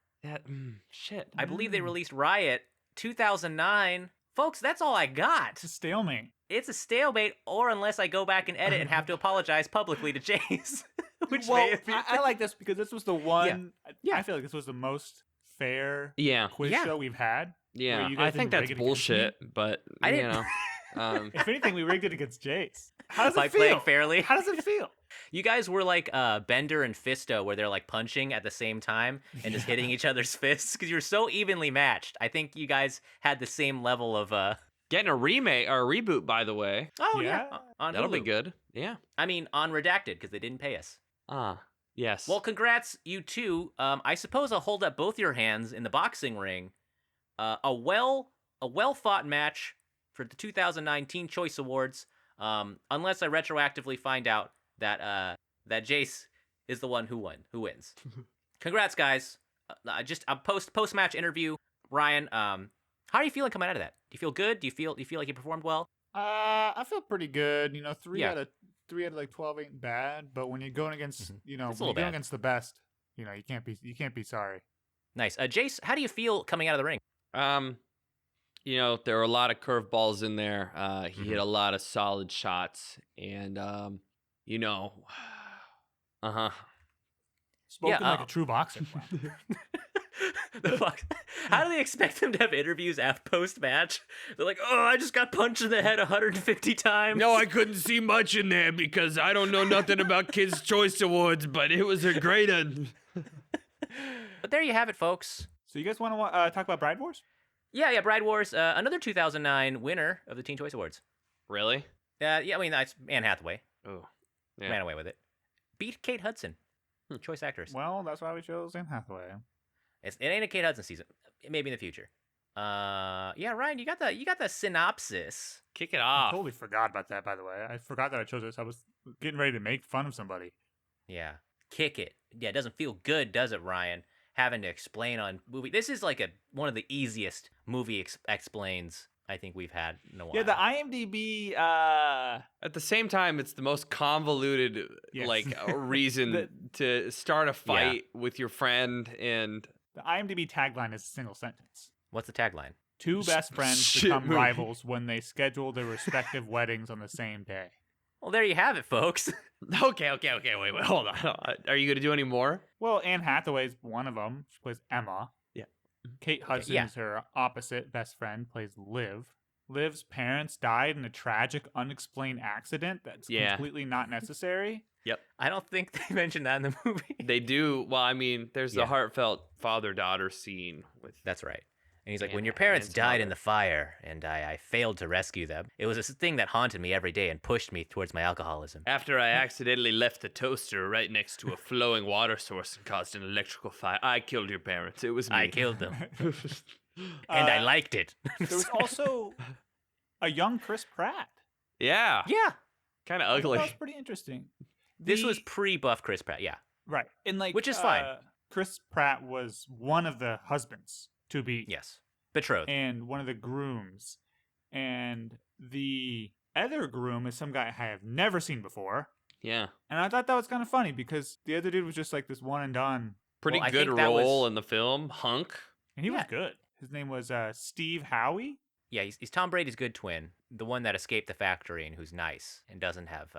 Shit. I believe they released Riot 2009. Folks, that's all I got. It's a stalemate. It's a stalemate, or unless I go back and edit and have to apologize publicly to Jace. Which Well, may have been... I like this because this was the one. Yeah. I feel like this was the most fair Yeah. quiz Yeah. show we've had. Yeah. Where you guys I think didn't that's rig it against me. bullshit, but, I you didn't- know. If anything, we rigged it against Jace. How does By it feel? playing fairly. How does it feel? You guys were like Bender and Fisto, where they're like punching at the same time and just hitting each other's fists because you were so evenly matched. I think you guys had the same level of. Getting a remake or a reboot, by the way. Oh Yeah. on That'll be Hulu. good. Yeah. I mean, on Redacted because they didn't pay us. Yes. Well, congrats, you two. I suppose I'll hold up both your hands in the boxing ring. A well fought match for the 2019 Choice Awards. Unless I retroactively find out that Jace is the one who wins. Congrats, guys. Just a post match interview. Ryan, how are you feeling coming out of that? Do you feel good? Do you feel like you performed well? I feel pretty good. 3 Yeah. out of 12 ain't bad. But when you're going against, It's a when little you're going bad. against the best, you can't be sorry. Nice. Jace, how do you feel coming out of the ring? There were a lot of curveballs in there. He hit a lot of solid shots, and Spoken Yeah, like a true boxer. Wow. The fuck? How do they expect them to have interviews after post-match? They're like, oh, I just got punched in the head 150 times. No, I couldn't see much in there because I don't know nothing about Kids' Choice Awards, but it was a great one. But there you have it, folks. So you guys want to talk about Bride Wars? Yeah, Bride Wars, another 2009 winner of the Teen Choice Awards. Really? Yeah, I mean, that's Anne Hathaway. Oh, yeah. Ran away with it. Beat Kate Hudson. Choice actress. Well, that's why we chose Anne Hathaway. It ain't a Kate Hudson season. Maybe in the future. Yeah, Ryan, you got the synopsis. Kick it I off. totally forgot about that, by the way. I forgot that I chose this. I was getting ready to make fun of somebody. Yeah, kick it. Yeah, it doesn't feel good, does it, Ryan? Having to explain on movie. This is like one of the easiest movie explains I think we've had in a while. Yeah, the IMDb. At the same time, it's the most convoluted, Yes. reason to start a fight with your friend, and The IMDb tagline is a single sentence. What's the tagline? Two best friends Shit become movie. rivals when they schedule their respective weddings on the same day. Well, there you have it, folks. Okay, wait, hold on. Are you gonna do any more? Well, Anne Hathaway's one of them. She plays Emma. Yeah. Kate Hudson yeah. is her opposite best friend, plays Liv. Liv's parents died in a tragic, unexplained accident that's Yeah. completely not necessary. I don't think they mentioned that in the movie. They do. Well, I mean, there's Yeah. the heartfelt father-daughter scene with. That's right. And he's like, And when your parents Anne's died in mother. the fire and I failed to rescue them, it was a thing that haunted me every day and pushed me towards my alcoholism. After I accidentally left the toaster right next to a flowing water source and caused an electrical fire, I killed your parents. It was me. I killed them. And I liked it. There was also a young Chris Pratt. Yeah. yeah. Kind of I thought ugly. That was pretty interesting. This The- was pre-buff Chris Pratt. Yeah. right, and like Which is fine. Chris Pratt was one of the husbands to be. Yes. Betrothed. And one of the grooms. And the other groom is some guy I have never seen before. Yeah. And I thought that was kind of funny because the other dude was just like this one and done. Pretty Well, I good think that role was- in the film. Hunk. And he was Yeah. good. His name was Steve Howie. Yeah, he's Tom Brady's good twin, the one that escaped the factory and who's nice and doesn't have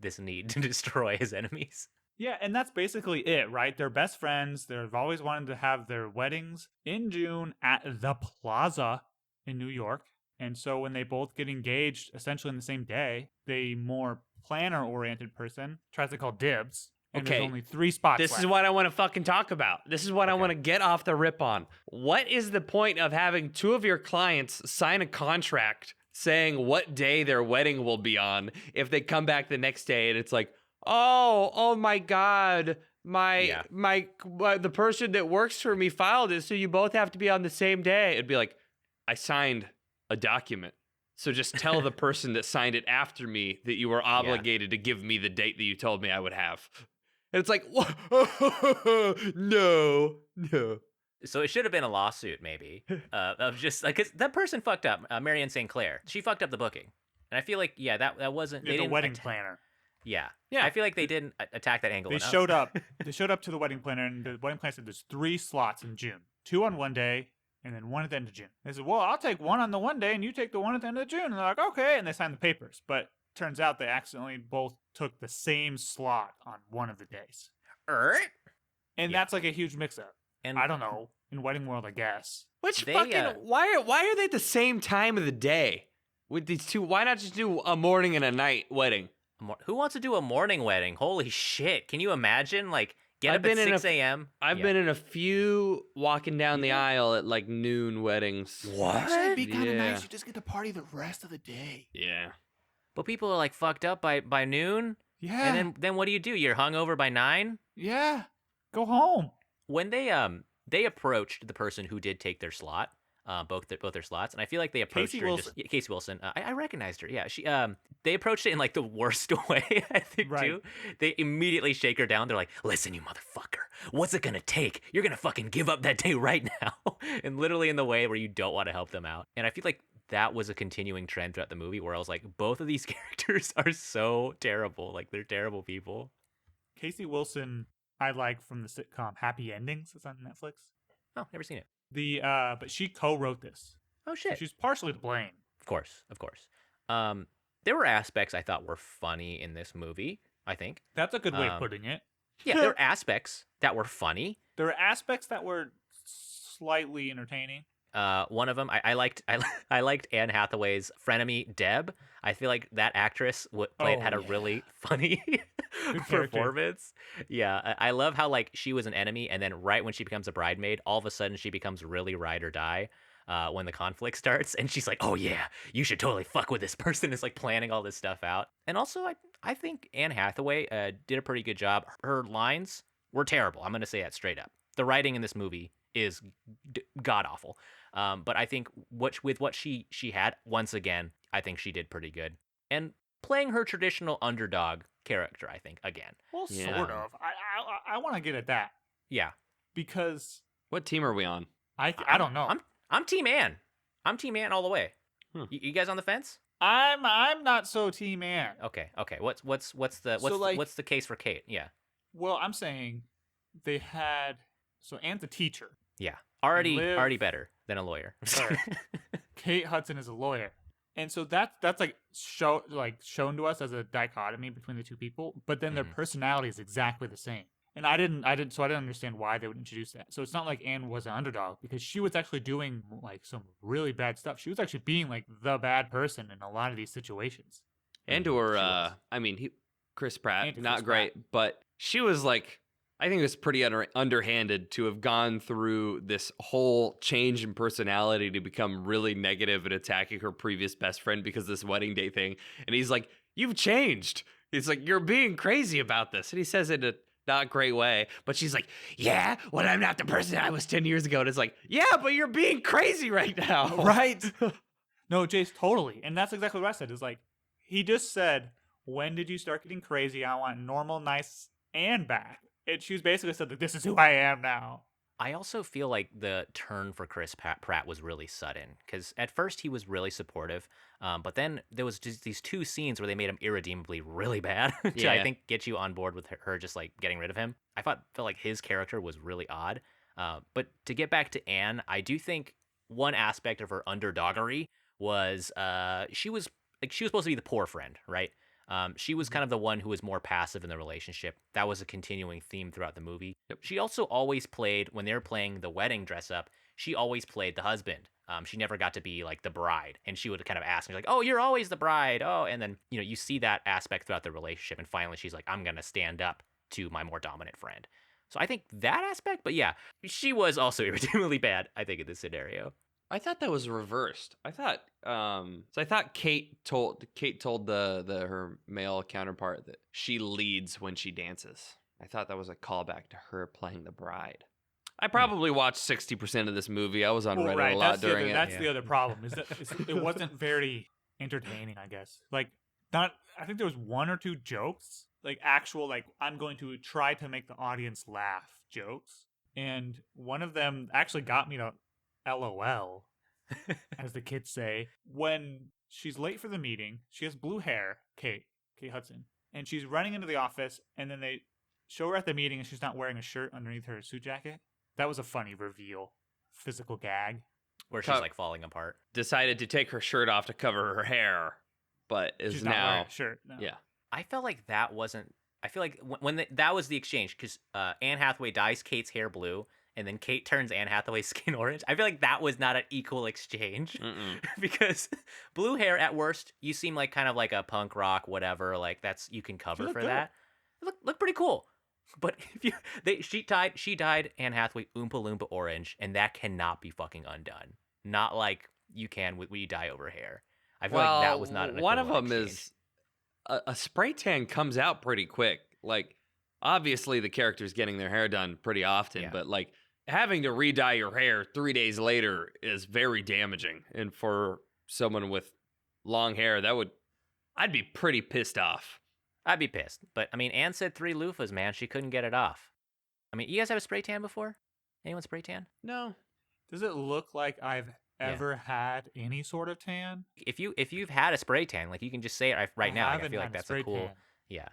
this need to destroy his enemies. Yeah, and that's basically it, right? They're best friends. They've always wanted to have their weddings in June at the Plaza in New York. And so when they both get engaged essentially in the same day, the more planner-oriented person tries to call dibs. And Okay, there's only 3 spots This left. is what I want to fucking talk about. This is what I Okay. want to get off the rip on. What is the point of having 2 of your clients sign a contract saying what day their wedding will be on if they come back the next day and it's like, oh my God, the person that works for me filed it, so you both have to be on the same day. It'd be like, I signed a document. So just tell the person that signed it after me that you were obligated to give me the date that you told me I would have. And it's like, no. So it should have been a lawsuit, maybe, of just like 'cause that person fucked up. Marianne St. Clair, she fucked up the booking, and I feel like that wasn't. Yeah, They the didn't wedding atta- planner. Yeah, Yeah. I feel like they didn't attack that angle. They enough. showed up. They showed up to the wedding planner, and the wedding planner said there's 3 slots in June. 2 on one day, and then 1 at the end of June. They said, well, I'll take 1 on the one day, and you take the 1 at the end of June. And they're like, okay. And they signed the papers. But turns out they accidentally both took the same slot on one of the days. And Yeah. that's like a huge mix-up. And I don't know. In wedding world, I guess. Which They, fucking why are they at the same time of the day with these 2? Why not just do a morning and a night wedding? Who wants to do a morning wedding? Holy shit! Can you imagine? Like, get I've up at been in a 6 a.m. I've been in a few walking down the aisle at like noon weddings. What? Actually, it'd be kind of Yeah. nice. You just get to party the rest of the day. Yeah. But people are like fucked up by noon, Yeah. and then what do? You're hungover by 9. yeah. Go home. When they approached the person who did take their slot, both their slots, and I feel like they approached Casey her Wilson. just Casey Wilson. I recognized her. Yeah, she they approached it in like the worst way. I think Right. too. They immediately shake her down. They're like, "Listen, you motherfucker, what's it gonna take? You're gonna fucking give up that day right now," and literally in the way where you don't want to help them out. And I feel like that was a continuing trend throughout the movie, where I was like, both of these characters are so terrible. Like, they're terrible people. Casey Wilson, I like from the sitcom Happy Endings. It's on Netflix. Oh, never seen it. But she co-wrote this. Oh So shit. she's partially to blame. Of course. There were aspects I thought were funny in this movie, I think. That's a good way of putting it. Yeah, there were aspects that were funny. There are aspects that were slightly entertaining. One of them, I liked I liked Anne Hathaway's frenemy Deb. I feel like that actress had a really funny Good character. performance. Yeah, I love how like she was an enemy, and then right when she becomes a bridemaid, all of a sudden she becomes really ride or die. When the conflict starts, and she's like, "Oh yeah, you should totally fuck with this person." Is like planning all this stuff out. And also, I think Anne Hathaway did a pretty good job. Her lines were terrible. I'm gonna say that straight up. The writing in this movie is god awful. But I think with what she had, once again, I think she did pretty good. And playing her traditional underdog character, I think, again. Well, Yeah. sort of. I want to get at that Yeah. because What team are we on? I don't know. I'm Team Anne. I'm Team Anne all the way. Hmm. You guys on the fence? I'm not so Team Anne. Okay. What's the So, like- what's the case for Kate? Yeah. Well, I'm saying they had Anne's a teacher. Yeah. Already Liv- better than a lawyer. Sorry. Kate Hudson is a lawyer, and so that's like shown to us as a dichotomy between the two people. But then their Mhm. personality is exactly the same. And I didn't understand why they would introduce that. So it's not like Anne was an underdog because she was actually doing like some really bad stuff. She was actually being like the bad person in a lot of these situations. And to her, She was. I mean, Chris Pratt, And to not Chris great, but she was like, I think it was pretty underhanded to have gone through this whole change in personality to become really negative and attacking her previous best friend because of this wedding day thing. And he's like, "You've changed." He's like, "You're being crazy about this." And he says it in a not great way, but she's like, "Yeah, well, I'm not the person I was 10 years ago." And it's like, "Yeah, but you're being crazy right now." Right. No, Jace, totally. And that's exactly what I said. Is like, he just said, "When did you start getting crazy? I want normal, nice Anne back." And she was basically said, like, "This is who I am now." I also feel like the turn for Chris Pratt was really sudden because at first he was really supportive, but then there was just these two scenes where they made him irredeemably really bad to I Yeah. think get you on board with her just like getting rid of him. I felt like his character was really odd. But to get back to Anne, I do think one aspect of her underdoggery was she was supposed to be the poor friend, right? She was kind of the one who was more passive in the relationship. That was a continuing theme throughout the movie. Yep. She also always played, when they were playing the wedding dress up, she always played the husband. She never got to be like the bride. And she would kind of ask me like, "Oh, you're always the bride." Oh, and then, you see that aspect throughout the relationship. And finally she's like, "I'm going to stand up to my more dominant friend." So I think that aspect, but yeah, she was also irredeemably bad, I think, in this scenario. I thought that was reversed. I thought Kate told her male counterpart that she leads when she dances. I thought that was a callback to her playing the bride. I probably watched 60% of this movie. I was on Reddit a lot That's during it. That's the Yeah. other problem. Is that it wasn't very entertaining, I guess. Like, I think there was one or two jokes, like actual, like, I'm going to try to make the audience laugh jokes. And one of them actually got me to LOL, as the kids say. When she's late for the meeting, she has blue hair, Kate Hudson, and she's running into the office, and then they show her at the meeting and she's not wearing a shirt underneath her suit jacket. That was a funny reveal. Physical gag. Where she's Co- like falling apart. Decided to take her shirt off to cover her hair, but is She's not wearing now a shirt. No. yeah. I felt like that wasn't. I feel like that was the exchange because Anne Hathaway dyes Kate's hair blue, and then Kate turns Anne Hathaway's skin orange. I feel like that was not an equal exchange Mm-mm. because blue hair at worst, you seem like kind of like a punk rock whatever. Like you can cover looked for good. that. Look pretty cool. But if she dyed Anne Hathaway Oompa Loompa orange, and that cannot be fucking undone. Not like you can when you dye over hair. I feel like that was not an one of equivalent them exchange. is a spray tan comes out pretty quick. Like, obviously the character's getting their hair done pretty often, Yeah. but like having to re-dye your hair 3 days later is very damaging. And for someone with long hair, I'd be pretty pissed off. I'd be pissed. But, I mean, Anne said 3 loofahs, man. She couldn't get it off. I mean, you guys have a spray tan before? Anyone spray tan? No. Does it look like I've ever had any sort of tan? If you've had a spray tan, like, you can just say it right I now. Like, I haven't feel had like a that's spray a cool... tan. Yeah.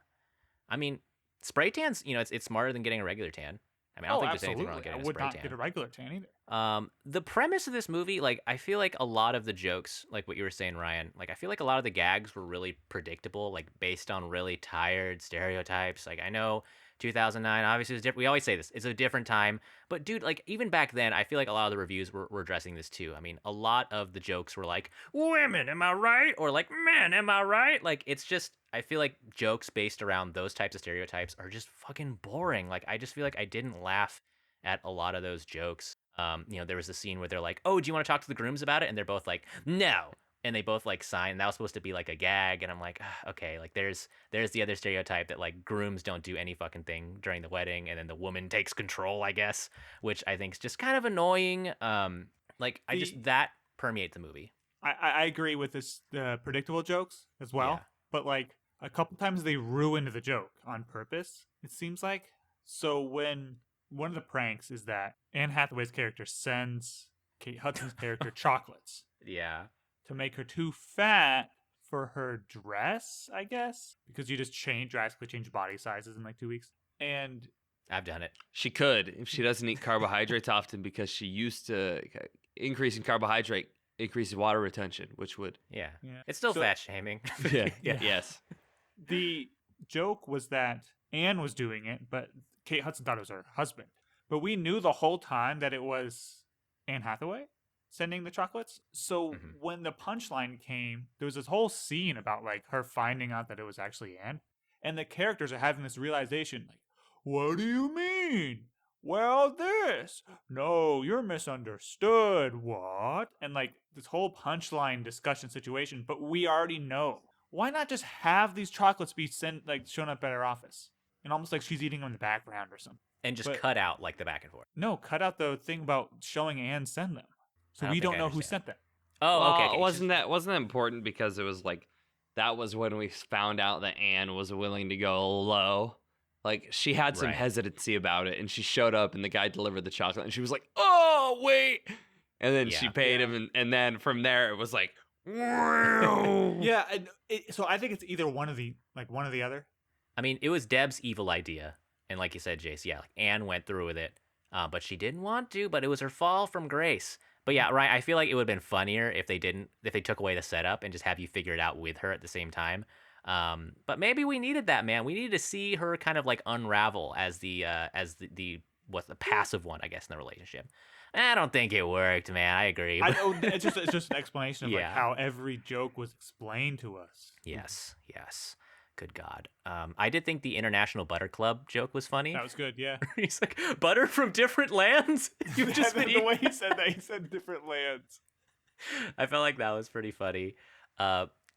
I mean, spray tans, it's smarter than getting a regular tan. I mean, I don't Oh, think there's anything absolutely. wrong with I getting a would spray not tan. get a regular tan either. The premise of this movie, like, I feel like a lot of the jokes, like what you were saying, Ryan, like, I feel like a lot of the gags were really predictable, like, based on really tired stereotypes. Like, I know 2009 obviously was different. We always say this, it's a different time. But, dude, like, even back then, I feel like a lot of the reviews were addressing this too. I mean, a lot of the jokes were like, women, am I right? Or, like, men, am I right? Like, it's just, I feel like jokes based around those types of stereotypes are just fucking boring. Like, I just feel like I didn't laugh at a lot of those jokes. There was a scene where they're like, "Oh, do you want to talk to the grooms about it?" And they're both like, "No," and they both like sign. That was supposed to be like a gag, and I'm like, okay, like there's the other stereotype that like grooms don't do any fucking thing during the wedding, and then the woman takes control, I guess, which I think is just kind of annoying. That permeates the movie. I agree with the predictable jokes as well, Yeah. but like a couple times they ruined the joke on purpose. It seems like. So when one of the pranks is that Anne Hathaway's character sends Kate Hudson's character chocolates Yeah. to make her too fat for her dress, I guess, because you just drastically change body sizes in like 2 weeks. And I've done it. She could if she doesn't eat carbohydrates often because she used to increasing carbohydrate increases water retention, which would Yeah. Yeah. It's still So- fat shaming. yes. the joke was that Anne was doing it, but Kate Hudson thought it was her husband. But we knew the whole time that it was Anne Hathaway sending the chocolates. So Mhm. when the punchline came, there was this whole scene about like her finding out that it was actually Anne. And the characters are having this realization like, what do you mean? Well, this. No, you're misunderstood. What? And like this whole punchline discussion situation, but we already know. Why not just have these chocolates be shown up at her office? And almost like she's eating them in the background or something. And just But- cut out like the back and forth. No, cut out the thing about showing Anne send them. So I don't we think don't I know who understand. sent them. Oh, Well, okay. wasn't that important because it was like that was when we found out that Anne was willing to go low. Like she had some Right. hesitancy about it, and she showed up, and the guy delivered the chocolate, and she was like, "Oh, wait!" And then she Yeah. paid Yeah. him, and then from there it was like, "Wow." Yeah, and so I think it's either one of the other. I mean, it was Deb's evil idea, and like you said, Jace, yeah, like Anne went through with it, but she didn't want to. But it was her fall from grace. But yeah, right. I feel like it would have been funnier if they took away the setup and just have you figure it out with her at the same time. But maybe we needed that, man. We needed to see her kind of like unravel as the passive one, I guess, in the relationship. I don't think it worked, man. I agree. I know it's just an explanation of like Yeah. how every joke was explained to us. Yes. Good God. I did think the International Butter Club joke was funny. That was good, yeah. He's like, butter from different lands? You've just been the eating. way he said that, he said different lands. I felt like that was pretty funny.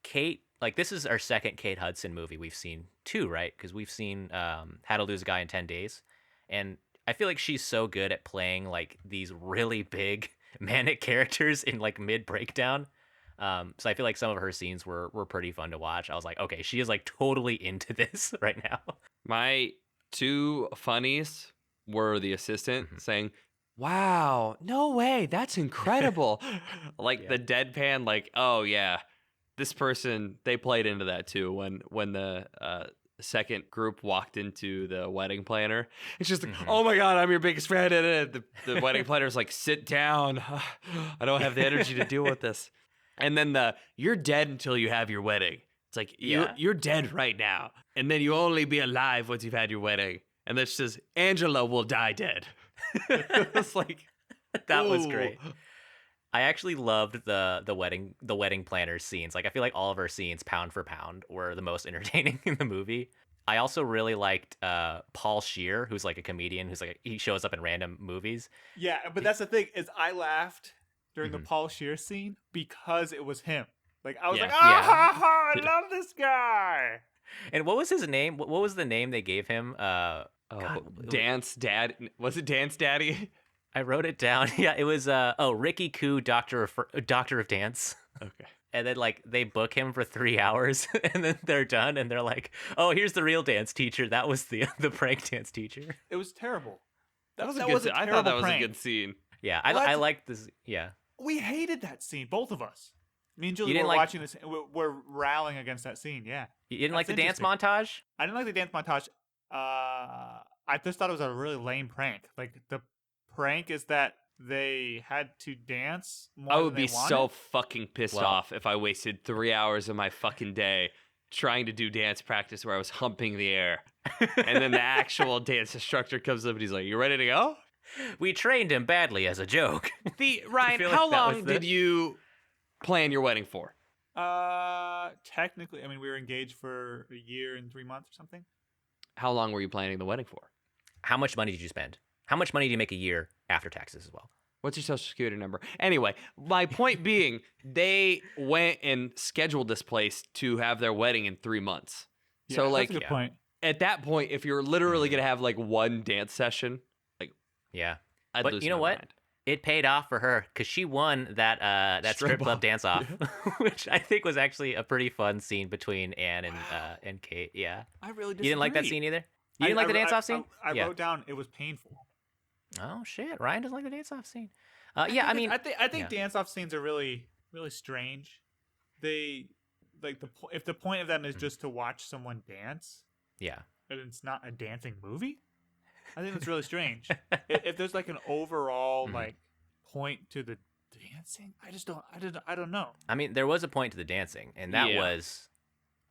Kate, like this is our second Kate Hudson movie we've seen too, right? Because we've seen How to Lose a Guy in 10 Days. And I feel like she's so good at playing like these really big manic characters in like mid breakdown. So I feel like some of her scenes were pretty fun to watch. I was like, okay, she is like totally into this right now. My two funnies were the assistant Mhm. saying, "Wow, no way, that's incredible." Like Yeah. the deadpan, like, "Oh yeah, this person." They played into that too when the second group walked into the wedding planner. It's just like, Mhm. "Oh my god, I'm your biggest fan." And the wedding planner's like, "Sit down. I don't have the energy to deal with this." And then "You're dead until you have your wedding." It's like, Yeah. you're dead right now. And then you only be alive once you've had your wedding. And that says, "Angela will die dead." It's like, That was ooh. great. I actually loved the wedding planner scenes. Like I feel like all of her scenes, pound for pound, were the most entertaining in the movie. I also really liked Paul Scheer, who's like a comedian who's like he shows up in random movies. Yeah, but that's the thing is I laughed during the Mhm. Paul Scheer scene because it was him. Like I was Yeah. like, ah, Yeah. ha, ha, I love this guy. And what was his name? What was the name they gave him? Oh, God, Dance Dad. Was it Dance Daddy? I wrote it down. Yeah, it was Ricky Koo, Doctor of Dance. Okay. And then like they book him for 3 hours, and then they're done, and they're like, "Oh, here's the real dance teacher. That was the prank dance teacher." It was terrible. That was that a good was a scene. I thought terrible that was prank. a good scene. Yeah, What? I liked this. Yeah, We hated that scene, both of us. Me and You Julie didn't were like- watching this. We're rallying against that scene. Yeah, you didn't like the That's dance montage? I didn't like the dance montage. I just thought it was a really lame prank. Like the prank is that they had to dance more I than would they be wanted. so fucking pissed Well- off if I wasted 3 hours of my fucking day trying to do dance practice where I was humping the air. And then the actual dance instructor comes up and he's like, "You ready to go?" We trained him badly as a joke. Ryan, feel like how that was long the- did you plan your wedding for? Technically, I mean, we were engaged for a year and 3 months or something. How long were you planning the wedding for? How much money did you spend? How much money do you make a year after taxes as well? What's your social security number? Anyway, my point being, they went and scheduled this place to have their wedding in 3 months. Yeah, So, that's like, a good yeah. point. at that point, if you're literally going to have, like, one dance session, Yeah. I'd But lose you know my what? mind. It paid off for her because she won that strip club dance off, which I think was actually a pretty fun scene between Anne and Kate. Yeah. I really You didn't like that scene either? You didn't like the dance off scene? I Yeah. wrote down it was painful. Oh shit! Ryan doesn't like the dance off scene. Yeah, I mean, I think yeah. dance off scenes are really strange. They like if the point of them is just to watch someone dance, yeah. and it's not a dancing movie. I think that's really strange. If there's like an overall Mhm. like point to the dancing, I don't know. I mean, there was a point to the dancing, and that Yeah. was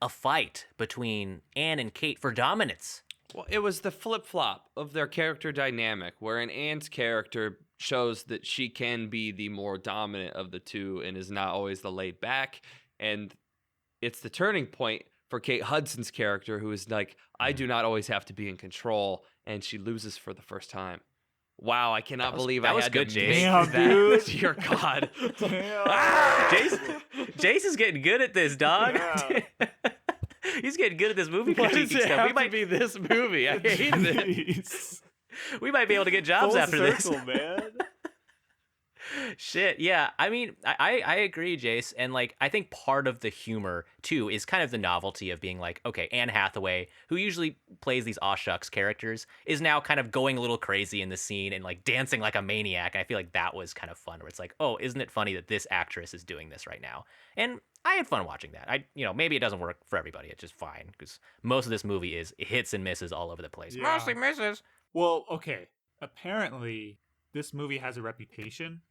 a fight between Anne and Kate for dominance. Well, it was the flip-flop of their character dynamic, wherein Anne's character shows that she can be the more dominant of the two and is not always the laid back. And it's the turning point for Kate Hudson's character, who is like, I do not always have to be in control, and she loses for the first time. Wow, I cannot believe that I was had good, to Jace. make Damn, that dude. your god. Damn. Jace is getting good at this, dog. Yeah. He's getting good at this movie Why does critiquing it stuff. have We to might be this movie? I hate it. Jeez. we might be able to get jobs Full after this. circle, man. Shit, yeah. I mean, I agree, Jace. And like, I think part of the humor too is kind of the novelty of being like, okay, Anne Hathaway, who usually plays these aw shucks characters, is now kind of going a little crazy in the scene and like dancing like a maniac. And I feel like that was kind of fun, where it's like, oh, isn't it funny that this actress is doing this right now? And I had fun watching that. Maybe it doesn't work for everybody. It's just fine because most of this movie is hits and misses all over the place. Yeah. Mostly misses. Well, okay. Apparently, this movie has a reputation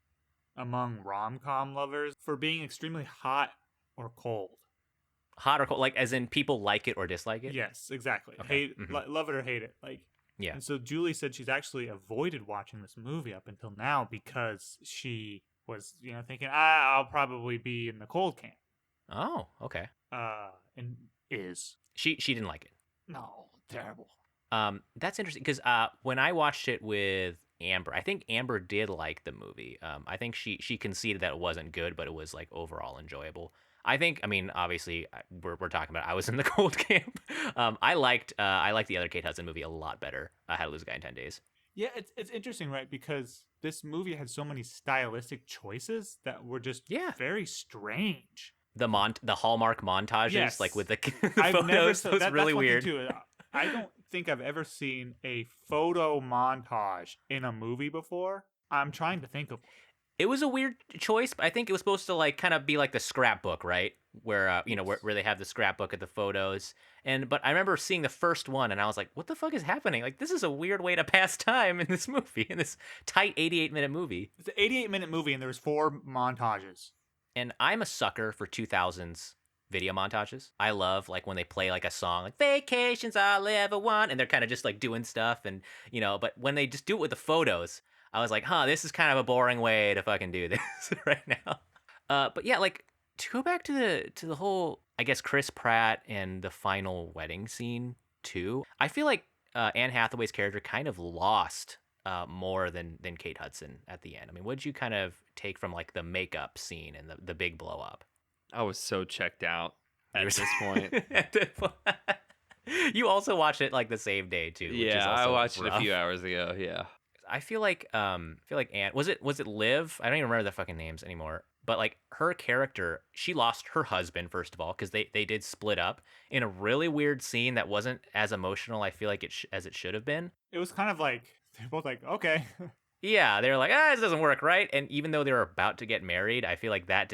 among rom-com lovers for being extremely hot or cold. Hot or cold, like as in people like it or dislike it. Yes, exactly. Okay. Hate, Mhm. love it or hate it. Like, Yeah. and so Julie said she's actually avoided watching this movie up until now because she was, thinking, I'll probably be in the cold camp. Oh, okay. And is She didn't like it. no terrible. That's interesting because when I watched it with Amber, I think Amber did like the movie. I think she conceded that it wasn't good, but it was like overall enjoyable. I mean, obviously we're talking about I was in the cold camp. I liked the other Kate Hudson movie a lot better. How to Lose a Guy in 10 Days. Yeah, it's interesting, right? Because this movie had so many stylistic choices that were just very strange. The Hallmark montages, Yes. like with the I've photos, never that was really that's one thing, weird. too. I don't think I've ever seen a photo montage in a movie before. I'm trying to think of one. It was a weird choice, but I think it was supposed to like kind of be like the scrapbook, right? Where where they have the scrapbook of the photos. But I remember seeing the first one and I was like, what the fuck is happening? Like, this is a weird way to pass time in this movie, in this tight 88-minute movie. It's an 88-minute movie, and there was 4 montages. And I'm a sucker for 2000s video montages. I love like when they play like a song like Vacation's All I Ever Want, and they're kind of just like doing stuff, and but when they just do it with the photos, I was like, this is kind of a boring way to fucking do this right now. But yeah, like to go back to the whole, I guess, Chris Pratt and the final wedding scene too. I feel like Anne Hathaway's character kind of lost more than Kate Hudson at the end. I mean, what did you kind of take from like the makeup scene and the big blow up? I was so checked out at this point. You also watched it like the same day too. Which is Yeah, I also watched it a rough. few hours ago. Yeah. I feel like Anne, was it Liv? I don't even remember the fucking names anymore. But like her character, she lost her husband first of all because they did split up in a really weird scene that wasn't as emotional. I feel like as it should have been. It was kind of like they're both like, okay. Yeah, they were like, this doesn't work, right? And even though they were about to get married, I feel like that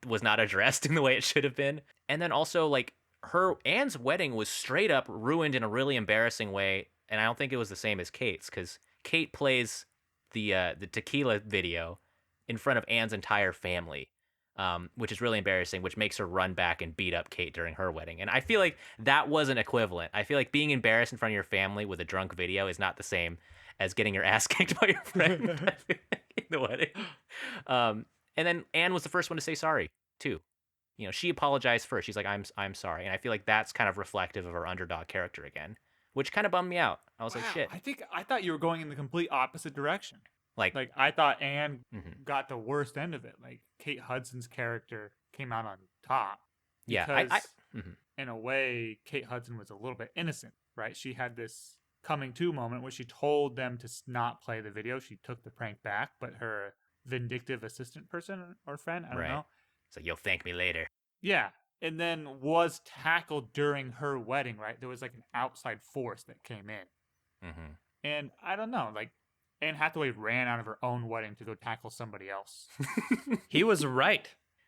was not addressed in the way it should have been. And then also like Anne's wedding was straight up ruined in a really embarrassing way and I don't think it was the same as Kate's, because Kate plays the tequila video in front of Anne's entire family, which is really embarrassing, which makes her run back and beat up Kate during her wedding. And I feel like that wasn't equivalent. I feel like being embarrassed in front of your family with a drunk video is not the same as getting your ass kicked by your friend in the wedding. And then Anne was the first one to say sorry too. You know, she apologized first. She's like, I'm sorry. And I feel like that's kind of reflective of her underdog character again, which kind of bummed me out. I was like, shit. I thought you were going in the complete opposite direction. Like I thought Anne Mhm. got the worst end of it. Like Kate Hudson's character came out on top. Yeah, Because Mhm. in a way, Kate Hudson was a little bit innocent, right? She had this coming to moment where she told them to not play the video. She took the prank back, but her vindictive assistant person or friend, I don't Right. know. So you'll thank me later. Yeah. And then was tackled during her wedding, right? There was like an outside force that came in. Mm-hmm. And I don't know, like Anne Hathaway ran out of her own wedding to go tackle somebody else. He was right.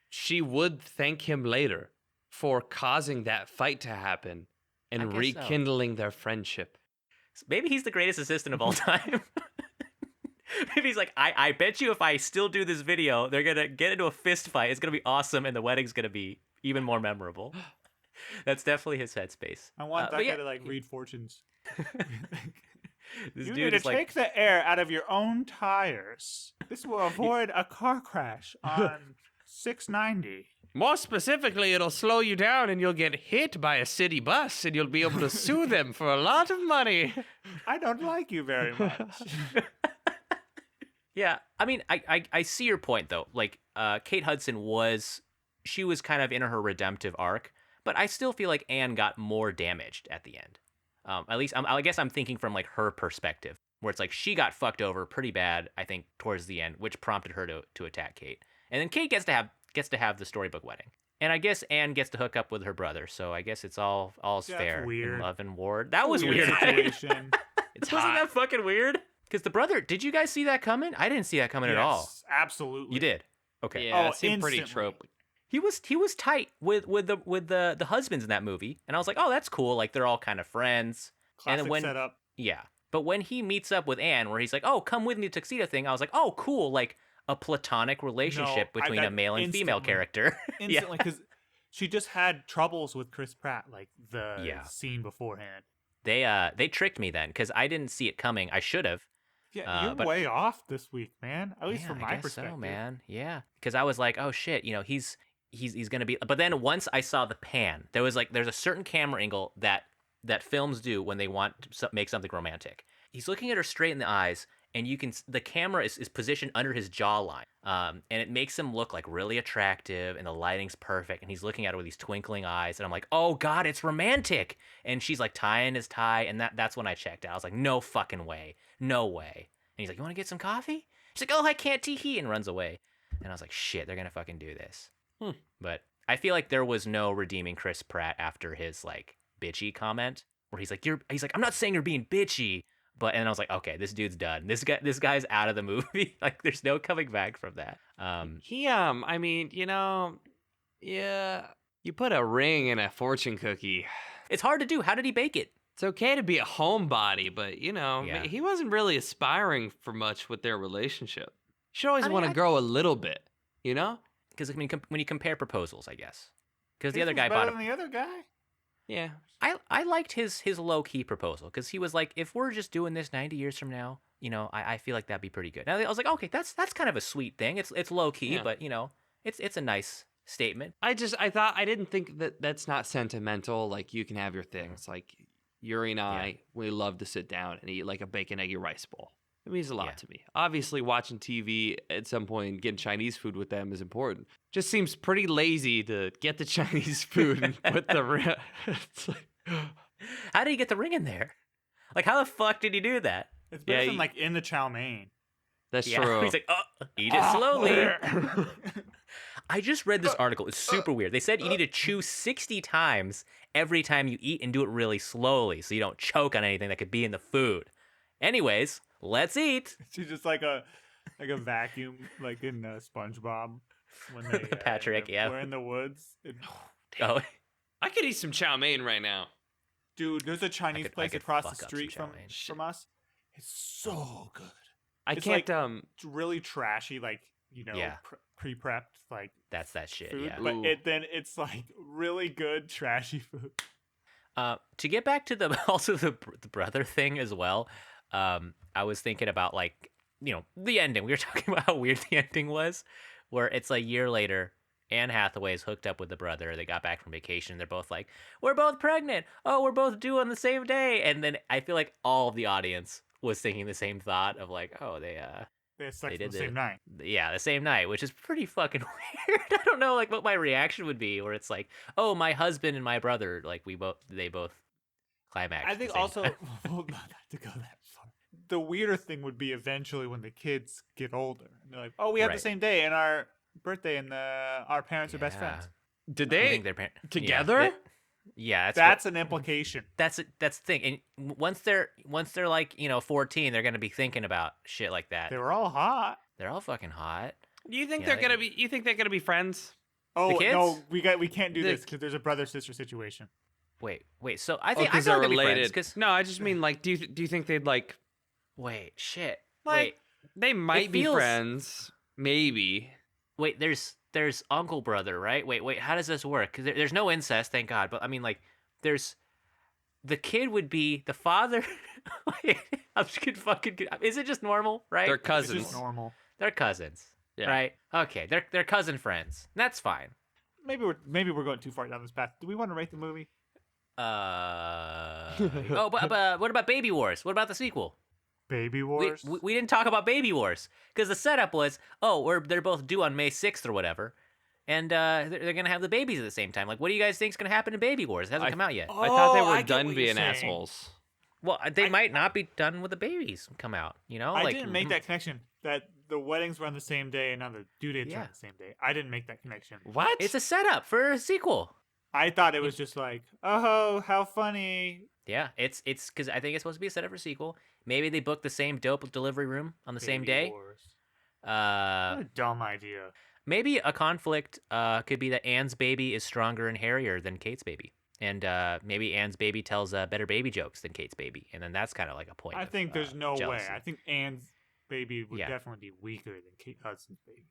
She would thank him later for causing that fight to happen I and guess so. rekindling their friendship. Maybe he's the greatest assistant of all time. Maybe he's like, I bet you if I still do this video, they're gonna get into a fist fight. It's gonna be awesome, and the wedding's gonna be even more memorable. That's definitely his headspace. I want that but guy yeah. to like read fortunes. This You dude need to is like, take the air out of your own tires. This will avoid a car crash on 690. More specifically, it'll slow you down and you'll get hit by a city bus and you'll be able to sue them for a lot of money. I don't like you very much. yeah. I mean, I see your point though. Like, Kate Hudson was kind of in her redemptive arc, but I still feel like Anne got more damaged at the end. At least I guess I'm thinking from like her perspective, where it's like she got fucked over pretty bad, I think, towards the end, which prompted her to attack Kate. And then Kate gets to have the storybook wedding. And I guess Anne gets to hook up with her brother, so I guess it's all's Yeah, fair that's weird. in love and war. That was weird. situation. It's Wasn't hot. that fucking weird? Because the brother, did you guys see that coming? I didn't see that coming at all. Yes, absolutely. You did. Okay. Yeah, Oh, it seemed pretty instantly. trope. He was tight with the husbands in that movie, and I was like, oh, that's cool. Like they're all kind of friends. Classic and when setup. yeah, but when he meets up with Anne, where he's like, oh, come with me to tuxedo thing, I was like, oh, cool, like a platonic relationship between a male and female instantly. character. Instantly, because she just had troubles with Chris Pratt, like the Yeah. scene beforehand. They tricked me then because I didn't see it coming. I should have. Yeah, you're but- way off this week, man. At least Yeah, from I my guess perspective. so, man. Yeah, because I was like, oh shit, he's gonna be. But then once I saw the pan, there's a certain camera angle that films do when they want to make something romantic. He's looking at her straight in the eyes, and the camera is positioned under his jawline, and it makes him look like really attractive, and the lighting's perfect, and he's looking at her with these twinkling eyes, and I'm like, oh god, it's romantic. And she's like tying his tie, and that's when I checked out. I was like, no fucking way, no way. And he's like, you want to get some coffee? She's like, oh, I can't tee-hee, and runs away. And I was like, shit, they're gonna fucking do this. But I feel like there was no redeeming Chris Pratt after his like bitchy comment, where he's like, I'm not saying you're being bitchy, but and I was like, okay, this dude's done. This guy's out of the movie. Like, there's no coming back from that. He, I mean, yeah, you put a ring in a fortune cookie. It's hard to do. How did he bake it? It's okay to be a homebody, but, Yeah. he wasn't really aspiring for much with their relationship. You should always I mean, want to grow a little bit, you know? Because I mean, when you compare proposals, I guess. Because the His other was guy better bought than the other guy. Yeah. I liked his low key proposal because he was like, if we're just doing this 90 years from now, I feel like that'd be pretty good. And I was like, okay, that's kind of a sweet thing. It's low key, Yeah. but it's a nice statement. I didn't think that's not sentimental. Like, you can have your things. Like, Yuri and I, we love to sit down and eat like a bacon, eggy rice bowl. It means a lot Yeah. to me. Obviously, watching TV at some point and getting Chinese food with them is important. Just seems pretty lazy to get the Chinese food and put the it's like, How did he get the ring in there? Like, how the fuck did he do that? It's better Yeah, than he- like in the chow mein. that's Yeah, true. he's like, oh, eat it slowly. I just read this article. It's super weird. They said you need to chew 60 times every time you eat and do it really slowly so you don't choke on anything that could be in the food. Anyways, let's eat. She's just like a vacuum, like in SpongeBob when they Patrick, yeah. we're in the woods. Oh, I could eat some chow mein right now. Dude, there's a Chinese I place could across the fuck up street some from chow mein. from us. It's so good. I It's can't. It's really trashy, like Yeah. pre-prepped like That's that shit. food, Yeah. but Ooh. then it's like really good trashy food. To get back to the also the brother thing as well, I was thinking about like the ending. We were talking about how weird the ending was, where it's a year later. Anne Hathaway is hooked up with the brother. They got back from vacation. They're both like, "We're both pregnant. Oh, we're both due on the same day." And then I feel like all of the audience was thinking the same thought of like, "Oh, They had sex They the did same night. yeah, the same night," which is pretty fucking weird. I don't know like what my reaction would be, where it's like, "Oh, my husband and my brother, like they both climaxed." I at the think same also, time. well, not to go that far. The weirder thing would be eventually when the kids get older and they're like, "Oh, we have the Right. same day and our birthday, and our parents are best friends." Did I they think they're together? Yeah, That's an implication. that's the thing. And once they're like 14, they're gonna be thinking about shit like that. They were all hot. They're all fucking hot. Do you think Yeah, they're gonna be? You think they're gonna be friends? Oh kids? no, we can't do The- this because there's a brother sister situation. Wait. So I Oh, think I because feel they're like they'll be friends, related. 'cause- No, I just mean like, do you think they'd like? wait, shit. Like, they might be feels- friends, maybe. Wait. There's uncle brother, right? Wait. How does this work? Because there's no incest, thank God. But I mean, like, there's the kid would be the father. Wait, I'm just gonna fucking. Is it just normal, right? They're It's cousins. just normal. They're cousins, Yeah. right? Okay, they're cousin friends. That's fine. Maybe we're going too far down this path. Do we want to rate the movie? Oh, but what about Baby Wars? What about the sequel? Baby We, Wars. we didn't talk about Baby Wars because the setup was, they're both due on May 6th or whatever, and they're gonna have the babies at the same time. Like, what do you guys think's gonna happen in Baby Wars? It hasn't come out yet. I thought they Oh, were I get done what you're being saying. assholes. Well, they might not be done with the babies come out. I like didn't make that connection. That the weddings were on the same day and now the due dates are on Yeah. the same day. I didn't make that connection. What? It's a setup for a sequel. I thought it was just like, oh, how funny. Yeah, it's because I think it's supposed to be a setup for a sequel. Maybe they booked the same dope delivery room on the same Baby day. Wars. Uh, What a dumb idea. maybe a conflict could be that Anne's baby is stronger and hairier than Kate's baby, and maybe Anne's baby tells better baby jokes than Kate's baby, and then that's kind of like a point. I of, think there's no jealousy. way. I think Anne's baby would Yeah. definitely be weaker than Kate Hudson's baby.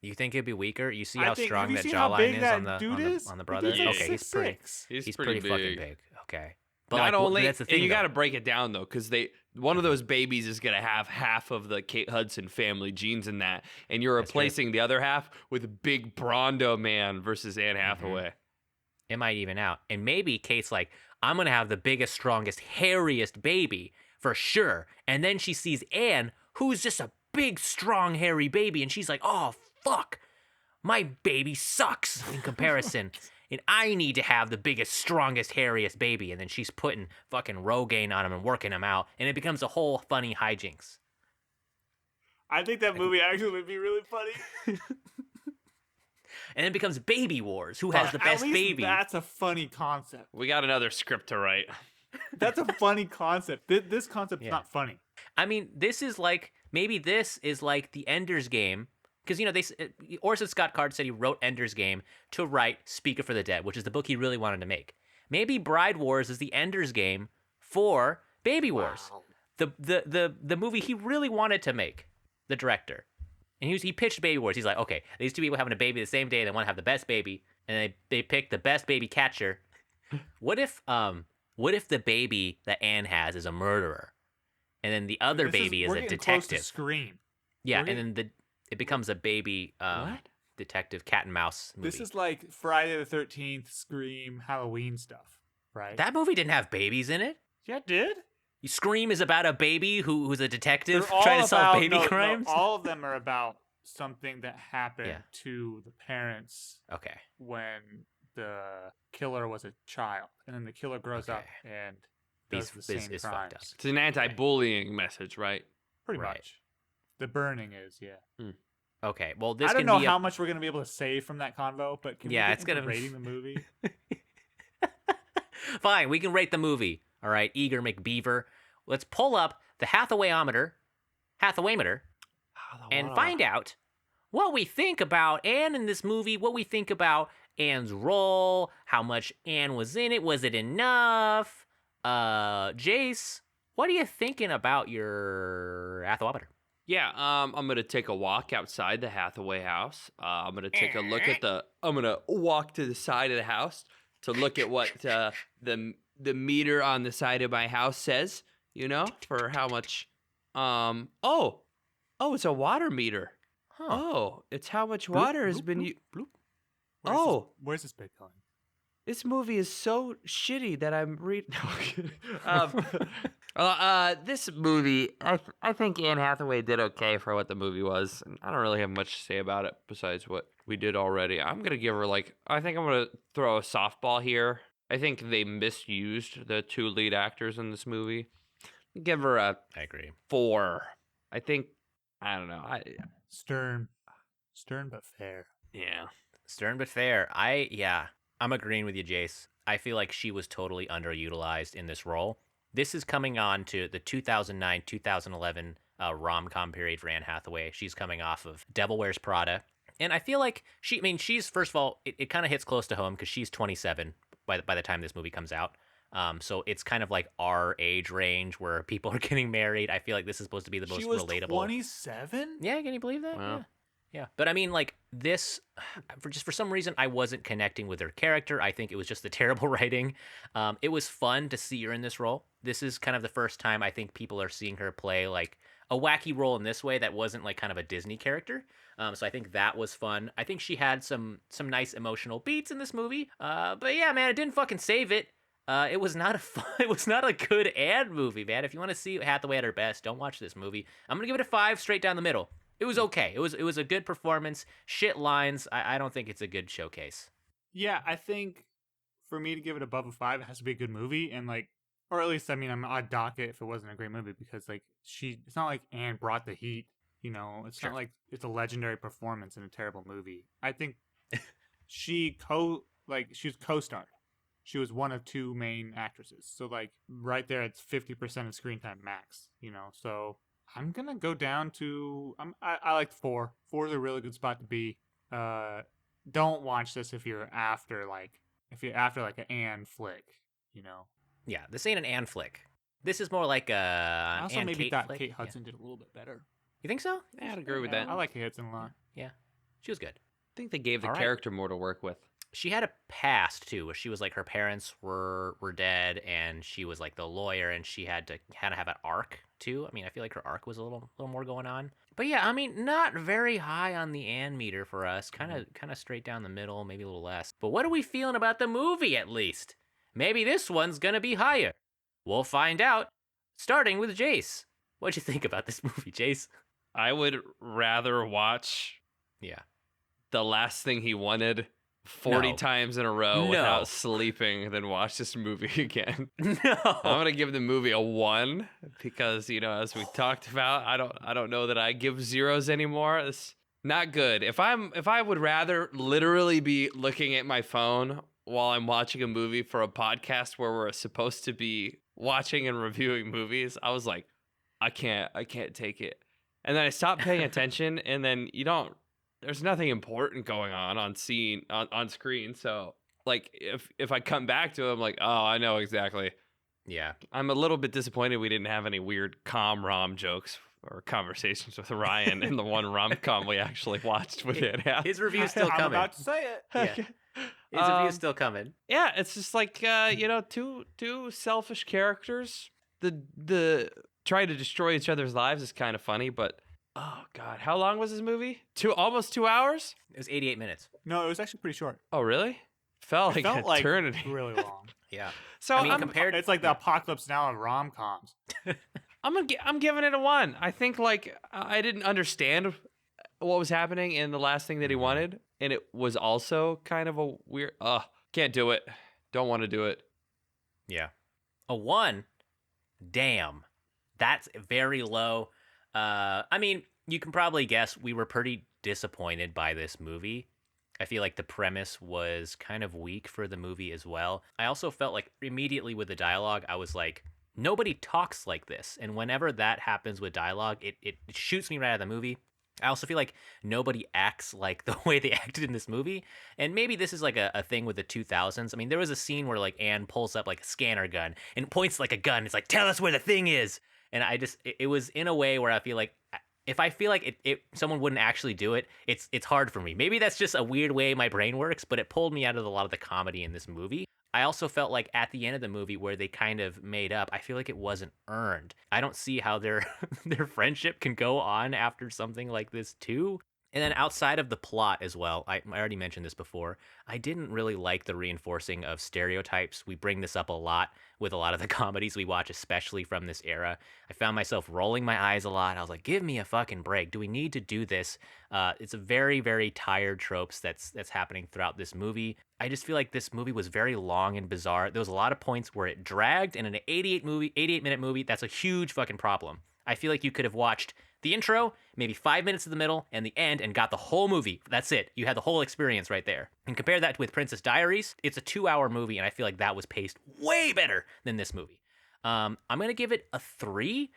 You think it'd be weaker? You see I how think- strong have you that seen how jawline big is that on the dude is? on the The brother? dude's like Okay, he's pretty 6'6". he's pretty fucking big. Okay, but Not like, only, that's the and thing. you though. got to break it down though, because one of those babies is gonna have half of the Kate Hudson family genes in that, and you're That's true. replacing the other half with Big Brondo Man versus Anne Hathaway. It might even out, and maybe Kate's like, I'm gonna have the biggest, strongest, hairiest baby for sure, and then she sees Anne, who's just a big, strong, hairy baby, and she's like, oh fuck, my baby sucks in comparison. And I need to have the biggest, strongest, hairiest baby. And then she's putting fucking Rogaine on him and working him out. And it becomes a whole funny hijinks. I think that movie actually would be really funny. And it becomes Baby Wars. Who has the best At least baby? That's a funny concept. We got another script to write. That's a funny concept. This concept's Yeah. not funny. I mean, this is like, maybe this is like the Ender's Game. Because, Orson Scott Card said he wrote Ender's Game to write Speaker for the Dead, which is the book he really wanted to make. Maybe Bride Wars is the Ender's Game for Baby Wars. Wow. The movie he really wanted to make, the director. And he pitched Baby Wars. He's like, okay, these two people having a baby the same day, they want to have the best baby, and they pick the best baby catcher. What if the baby that Anne has is a murderer, and then the other baby is we're a getting close to detective? Scream. Yeah, we're and then it becomes a baby What? detective cat and mouse movie. This is like Friday the 13th, Scream, Halloween stuff, right? That movie didn't have babies in it. yeah, it did. Scream is about a baby who's a detective They're all trying to solve about- baby no, crimes. all of them are about something that happened Yeah. to the parents Okay. when the killer was a child, and then the killer grows up Okay. and does the same is crimes. fucked up. It's an anti-bullying message, right? Pretty Right. much. The burning is, yeah. Okay. Well, this I don't can know be how much we're gonna be able to save from that convo, but can Yeah, we it's get into gonna- rating the movie? Fine, we can rate the movie. All right, Eager McBeaver. Let's pull up the Hathawaymeter, and find out what we think about Anne in this movie, what we think about Anne's role, how much Anne was in it, was it enough? Jace, what are you thinking about your Athawabater? Yeah, I'm gonna take a walk outside the Hathaway house. I'm gonna take a look at the. I'm gonna walk to the side of the house to look at what the meter on the side of my house says. You know, for how much. Oh, it's a water meter. Huh. Oh, it's how much water has been. Bloop. Where's this bit going? This movie is so shitty that I'm reading. This movie, I think Anne Hathaway did okay for what the movie was. And I don't really have much to say about it besides what we did already. I'm gonna give her I think I'm gonna throw a softball here. I think they misused the two lead actors in this movie. Give her a I agree. 4. I think I don't know. Stern but fair. Yeah. Stern but fair. I'm agreeing with you, Jace. I feel like she was totally underutilized in this role. This is coming on to the 2009-2011 rom-com period for Anne Hathaway. She's coming off of Devil Wears Prada. And I feel like she's, first of all, it kind of hits close to home because she's 27 by the time this movie comes out. So it's kind of like our age range where people are getting married. I feel like this is supposed to be the most relatable. 27? Yeah, can you believe that? Wow. Yeah. But I mean, like, this, for some reason, I wasn't connecting with her character. I think it was just the terrible writing. It was fun to see her in this role. This is kind of the first time I think people are seeing her play, like, a wacky role in this way that wasn't, like, kind of a Disney character. So I think that was fun. I think she had some nice emotional beats in this movie. But yeah, man, it didn't fucking save it. It was not it was not a good Anne movie, man. If you want to see Hathaway at her best, don't watch this movie. I'm gonna give it a 5 straight down the middle. It was okay. It was a good performance. Shit lines. I don't think it's a good showcase. Yeah, I think for me to give it above a 5, it has to be a good movie, and or at least, I mean, I'd dock it if it wasn't a great movie because it's not like Anne brought the heat. You know, it's Sure. not like it's a legendary performance in a terrible movie. I think she was co-starred. She was one of 2 main actresses. So right there, it's 50% of screen time max. You know, so I'm gonna go down to I like 4. 4 is a really good spot to be. Don't watch this if you're after an Anne flick. You know. Yeah, this ain't an Anne flick. This is more like a I also Anne maybe Kate thought flick. Kate Hudson did a little bit better. You think so? Yeah, I'd agree with that. I like Kate Hudson a lot. Yeah, she was good. I think they gave the All right. character more to work with. She had a past too, where she was like her parents were dead, and she was like the lawyer, and she had to kind of have an arc too. I mean, I feel like her arc was a little more going on. But yeah, I mean, not very high on the Anne meter for us. Kind of straight down the middle, maybe a little less. But what are we feeling about the movie at least? Maybe this one's gonna be higher. We'll find out. Starting with Jace. What'd you think about this movie, Jace? I would rather watch Yeah. The Last Thing He Wanted 40 No. times in a row No. without sleeping than watch this movie again. No. I'm gonna give the movie a 1 because, you know, as we talked about, I don't know that I give zeros anymore. It's not good. If I would rather literally be looking at my phone while I'm watching a movie for a podcast where we're supposed to be watching and reviewing movies, I was like, I can't take it. And then I stopped paying attention, and then there's nothing important going on screen. So like if I come back to it, I'm like, oh, I know exactly. Yeah. I'm a little bit disappointed we didn't have any weird rom jokes or conversations with Ryan in the one rom-com we actually watched with it. Yeah. His review's still I'm coming. about to say it. Yeah. His review's still coming. Yeah, it's just like two selfish characters. The try to destroy each other's lives is kind of funny, but oh god, how long was this movie? Almost 2 hours? It was 88 minutes. No, it was actually pretty short. Oh really? Felt It like felt an eternity. really long. Yeah. So I mean, I'm, compared, It's like the apocalypse now of rom-coms. I'm giving it a 1. I think I didn't understand what was happening in The Last Thing That He Wanted, and it was also kind of a weird. Can't do it. Don't want to do it. yeah, a 1. Damn, that's very low. I mean, you can probably guess we were pretty disappointed by this movie. I feel like the premise was kind of weak for the movie as well. I also felt like immediately with the dialogue, I was like, nobody talks like this. And whenever that happens with dialogue, it shoots me right out of the movie. I also feel like nobody acts like the way they acted in this movie. And maybe this is like a thing with the 2000s. I mean, there was a scene where like Anne pulls up like a scanner gun and points like a gun. It's like, tell us where the thing is. And it was in a way where I feel like if I feel like someone wouldn't actually do it, it's hard for me. Maybe that's just a weird way my brain works, but it pulled me out of a lot of the comedy in this movie. I also felt like at the end of the movie where they kind of made up, I feel like it wasn't earned. I don't see how their their friendship can go on after something like this too. And then outside of the plot as well, I already mentioned this before, I didn't really like the reinforcing of stereotypes. We bring this up a lot with a lot of the comedies we watch, especially from this era. I found myself rolling my eyes a lot. I was like, give me a fucking break. Do we need to do this? It's a very, very tired tropes that's happening throughout this movie. I just feel like this movie was very long and bizarre. There was a lot of points where it dragged, and in an 88-minute movie, that's a huge fucking problem. I feel like you could have watched the intro, maybe 5 minutes of the middle, and the end, and got the whole movie. That's it. You had the whole experience right there. And compare that with Princess Diaries. It's a 2-hour movie, and I feel like that was paced way better than this movie. I'm gonna give it a 3.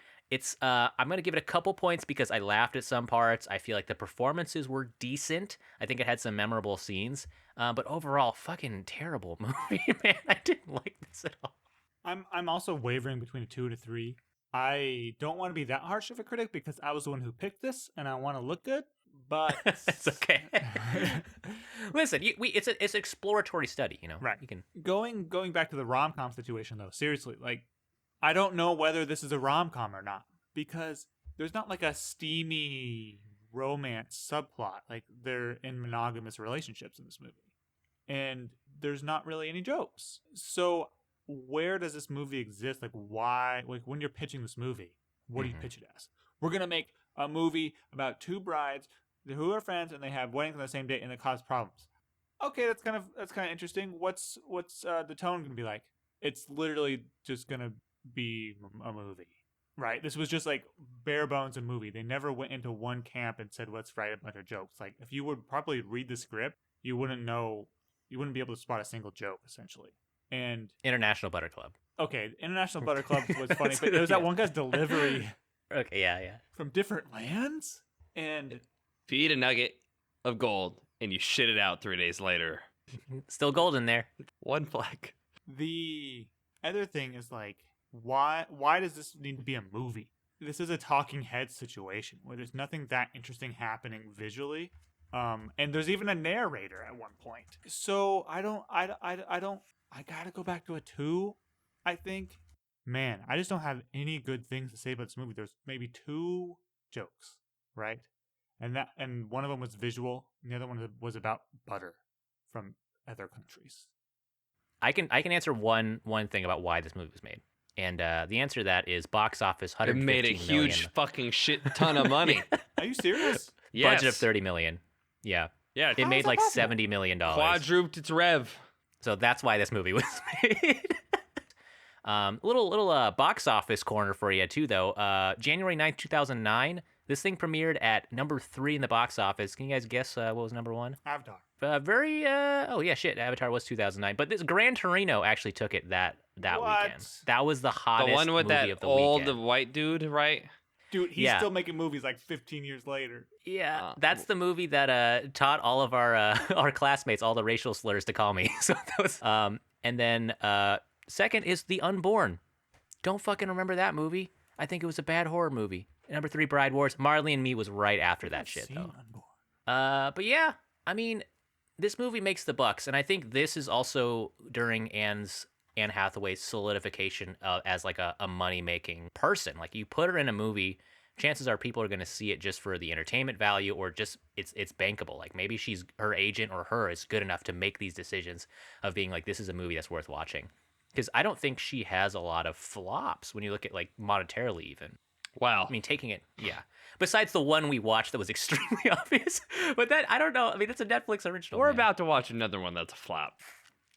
I'm gonna give it a couple points because I laughed at some parts. I feel like the performances were decent. I think it had some memorable scenes. But overall, fucking terrible movie, man. I didn't like this at all. I'm also wavering between a 2 and a 3. I don't want to be that harsh of a critic because I was the one who picked this and I want to look good, but it's okay. Listen, it's an exploratory study, you know. Right. You can going back to the rom-com situation though. Seriously, like I don't know whether this is a rom-com or not because there's not like a steamy romance subplot like they're in monogamous relationships in this movie, and there's not really any jokes. So where does this movie exist? Like why, like when you're pitching this movie, what do you pitch it as? We're going to make a movie about two brides who are friends and they have weddings on the same date and they cause problems. Okay, that's kind of interesting. What's the tone going to be like? It's literally just going to be a movie. Right? This was just like bare bones a movie. They never went into one camp and said, let's write a bunch of jokes. Like if you would properly read the script, you wouldn't be able to spot a single joke essentially. And International Butter Club. Okay, International Butter Club was funny, but there was that one guy's delivery. Okay, yeah. From different lands, and if you eat a nugget of gold and you shit it out 3 days later, still gold in there. One fleck. The other thing is like, why does this need to be a movie? This is a talking head situation where there's nothing that interesting happening visually. And there's even a narrator at one point. So I gotta go back to a 2, I think. Man, I just don't have any good things to say about this movie. There's maybe 2 jokes, right? And one of them was visual, and the other one was about butter from other countries. I can answer one thing about why this movie was made. And the answer to that is box office, $115 million. It made a huge fucking shit ton of money. Are you serious? Yes. Budget of $30 million. Yeah. Yeah. It made like possible? $70 million. Quadruped its rev. So that's why this movie was made. Little box office corner for you too, though. January 9th, 2009. This thing premiered at number 3 in the box office. Can you guys guess what was number 1? Avatar. Avatar was 2009. But this Gran Torino actually took it that What? weekend. That was the hottest The one with movie that of the old weekend. white dude, right? Dude, he's Yeah. still making movies like 15 years later. Yeah, that's the movie that taught all of our our classmates all the racial slurs to call me. So that was and then second is The Unborn. Don't fucking remember that movie. I think it was a bad horror movie. Number 3, Bride Wars. Marley and Me was right after that shit though. But yeah, I mean, this movie makes the bucks, and I think this is also during Anne Hathaway's solidification as like a money-making person. Like you put her in a movie, chances are people are going to see it just for the entertainment value, or just it's bankable. Like maybe her agent or her is good enough to make these decisions of being like, this is a movie that's worth watching. Because I don't think she has a lot of flops when you look at like monetarily even. Wow. I mean, taking it, yeah. Besides the one we watched that was extremely obvious, but that I don't know. I mean, it's a Netflix original. We're man. about to watch another one that's a flop.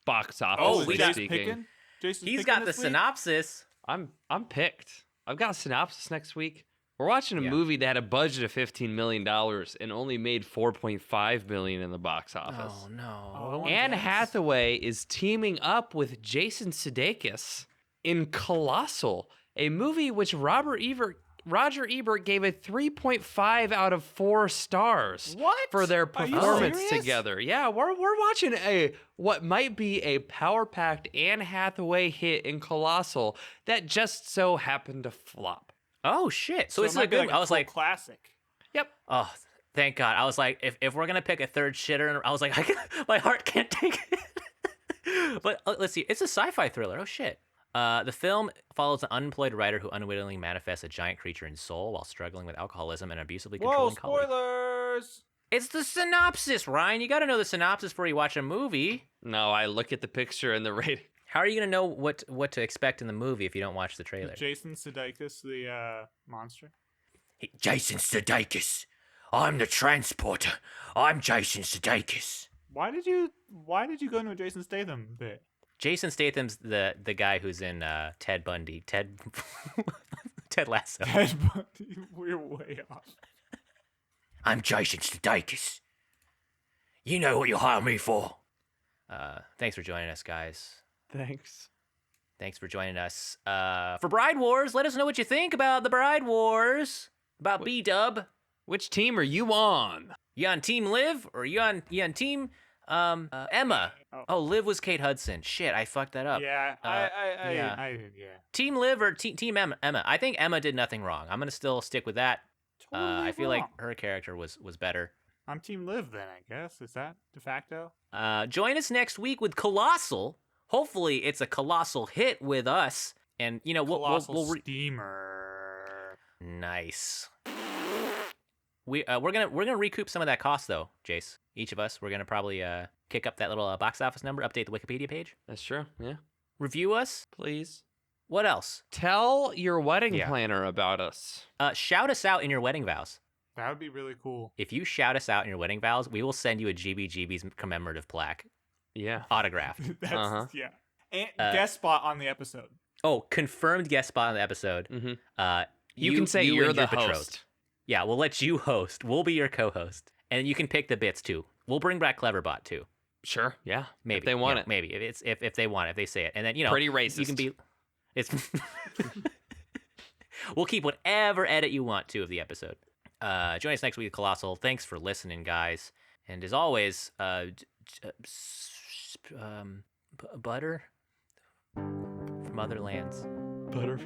Box office. Oh, we got- speaking. He's got the synopsis. I'm picked. I've got a synopsis next week. We're watching a movie that had a budget of $15 million and only made $4.5 million in the box office. Oh no. Oh, Anne yes. Hathaway is teaming up with Jason Sudeikis in Colossal, a movie which Robert Roger Ebert gave a 3.5 out of 4 stars. What? For their Are you performance serious? together. Yeah, we're watching what might be a power-packed Anne Hathaway hit in Colossal that just so happened to flop. Oh shit! So, it it's might a be good. like I was like, classic. Yep. oh, thank God. I was like, if we're gonna pick a third shitter, I was like, my heart can't take it. But let's see. It's a sci-fi thriller. Oh shit. The film follows an unemployed writer who unwittingly manifests a giant creature in Seoul while struggling with alcoholism and abusively Whoa, controlling colleagues. spoilers! It's the synopsis, Ryan. You got to know the synopsis before you watch a movie. No, I look at the picture and the rating. How are you gonna know what to expect in the movie if you don't watch the trailer? Jason Sudeikis, the monster. Hey, Jason Sudeikis. I'm the transporter. I'm Jason Sudeikis. Why did you go into a Jason Statham bit? Jason Statham's the guy who's in Ted Bundy. Ted Lasso. Ted Bundy, we're way off. I'm Jason Sudeikis. You know what you hire me for. Thanks for joining us, guys. Thanks. Thanks for joining us. For Bride Wars, let us know what you think about the Bride Wars. About B-Dub. Which team are you on? You on Team Liv or you on team Emma? Oh, Liv was Kate Hudson. Shit, I fucked that up. Yeah, yeah. yeah. Team Liv or Team Emma? I think Emma did nothing wrong. I'm gonna still stick with that. Totally I feel like wrong. her character was better. I'm Team Liv then, I guess. Is that de facto? Join us next week with Colossal. Hopefully, it's a colossal hit with us, and you know Colossal steamer. Nice. We're gonna recoup some of that cost though, Jace. Each of us, we're gonna probably kick up that little box office number, update the Wikipedia page, That's true. Yeah. review us. Please. What else? Tell your wedding Yeah. planner about us. Shout us out in your wedding vows. That would be really cool. If you shout us out in your wedding vows, we will send you a GBGBs commemorative plaque, Yeah. autographed. That's yeah. And guest spot on the episode. Oh, confirmed guest spot on the episode. Mm-hmm. You can say you're and the your betrothed. host. Yeah, we'll let you host. We'll be your co-host, and you can pick the bits too. We'll bring back Cleverbot too. Sure. Yeah. Maybe If they want it. Maybe if they want it, if they say it, and then Pretty racist. You can be. It's. We'll keep whatever edit you want to of the episode. Join us next week, Colossal. Thanks for listening, guys, and as always, butter from other lands. Butter.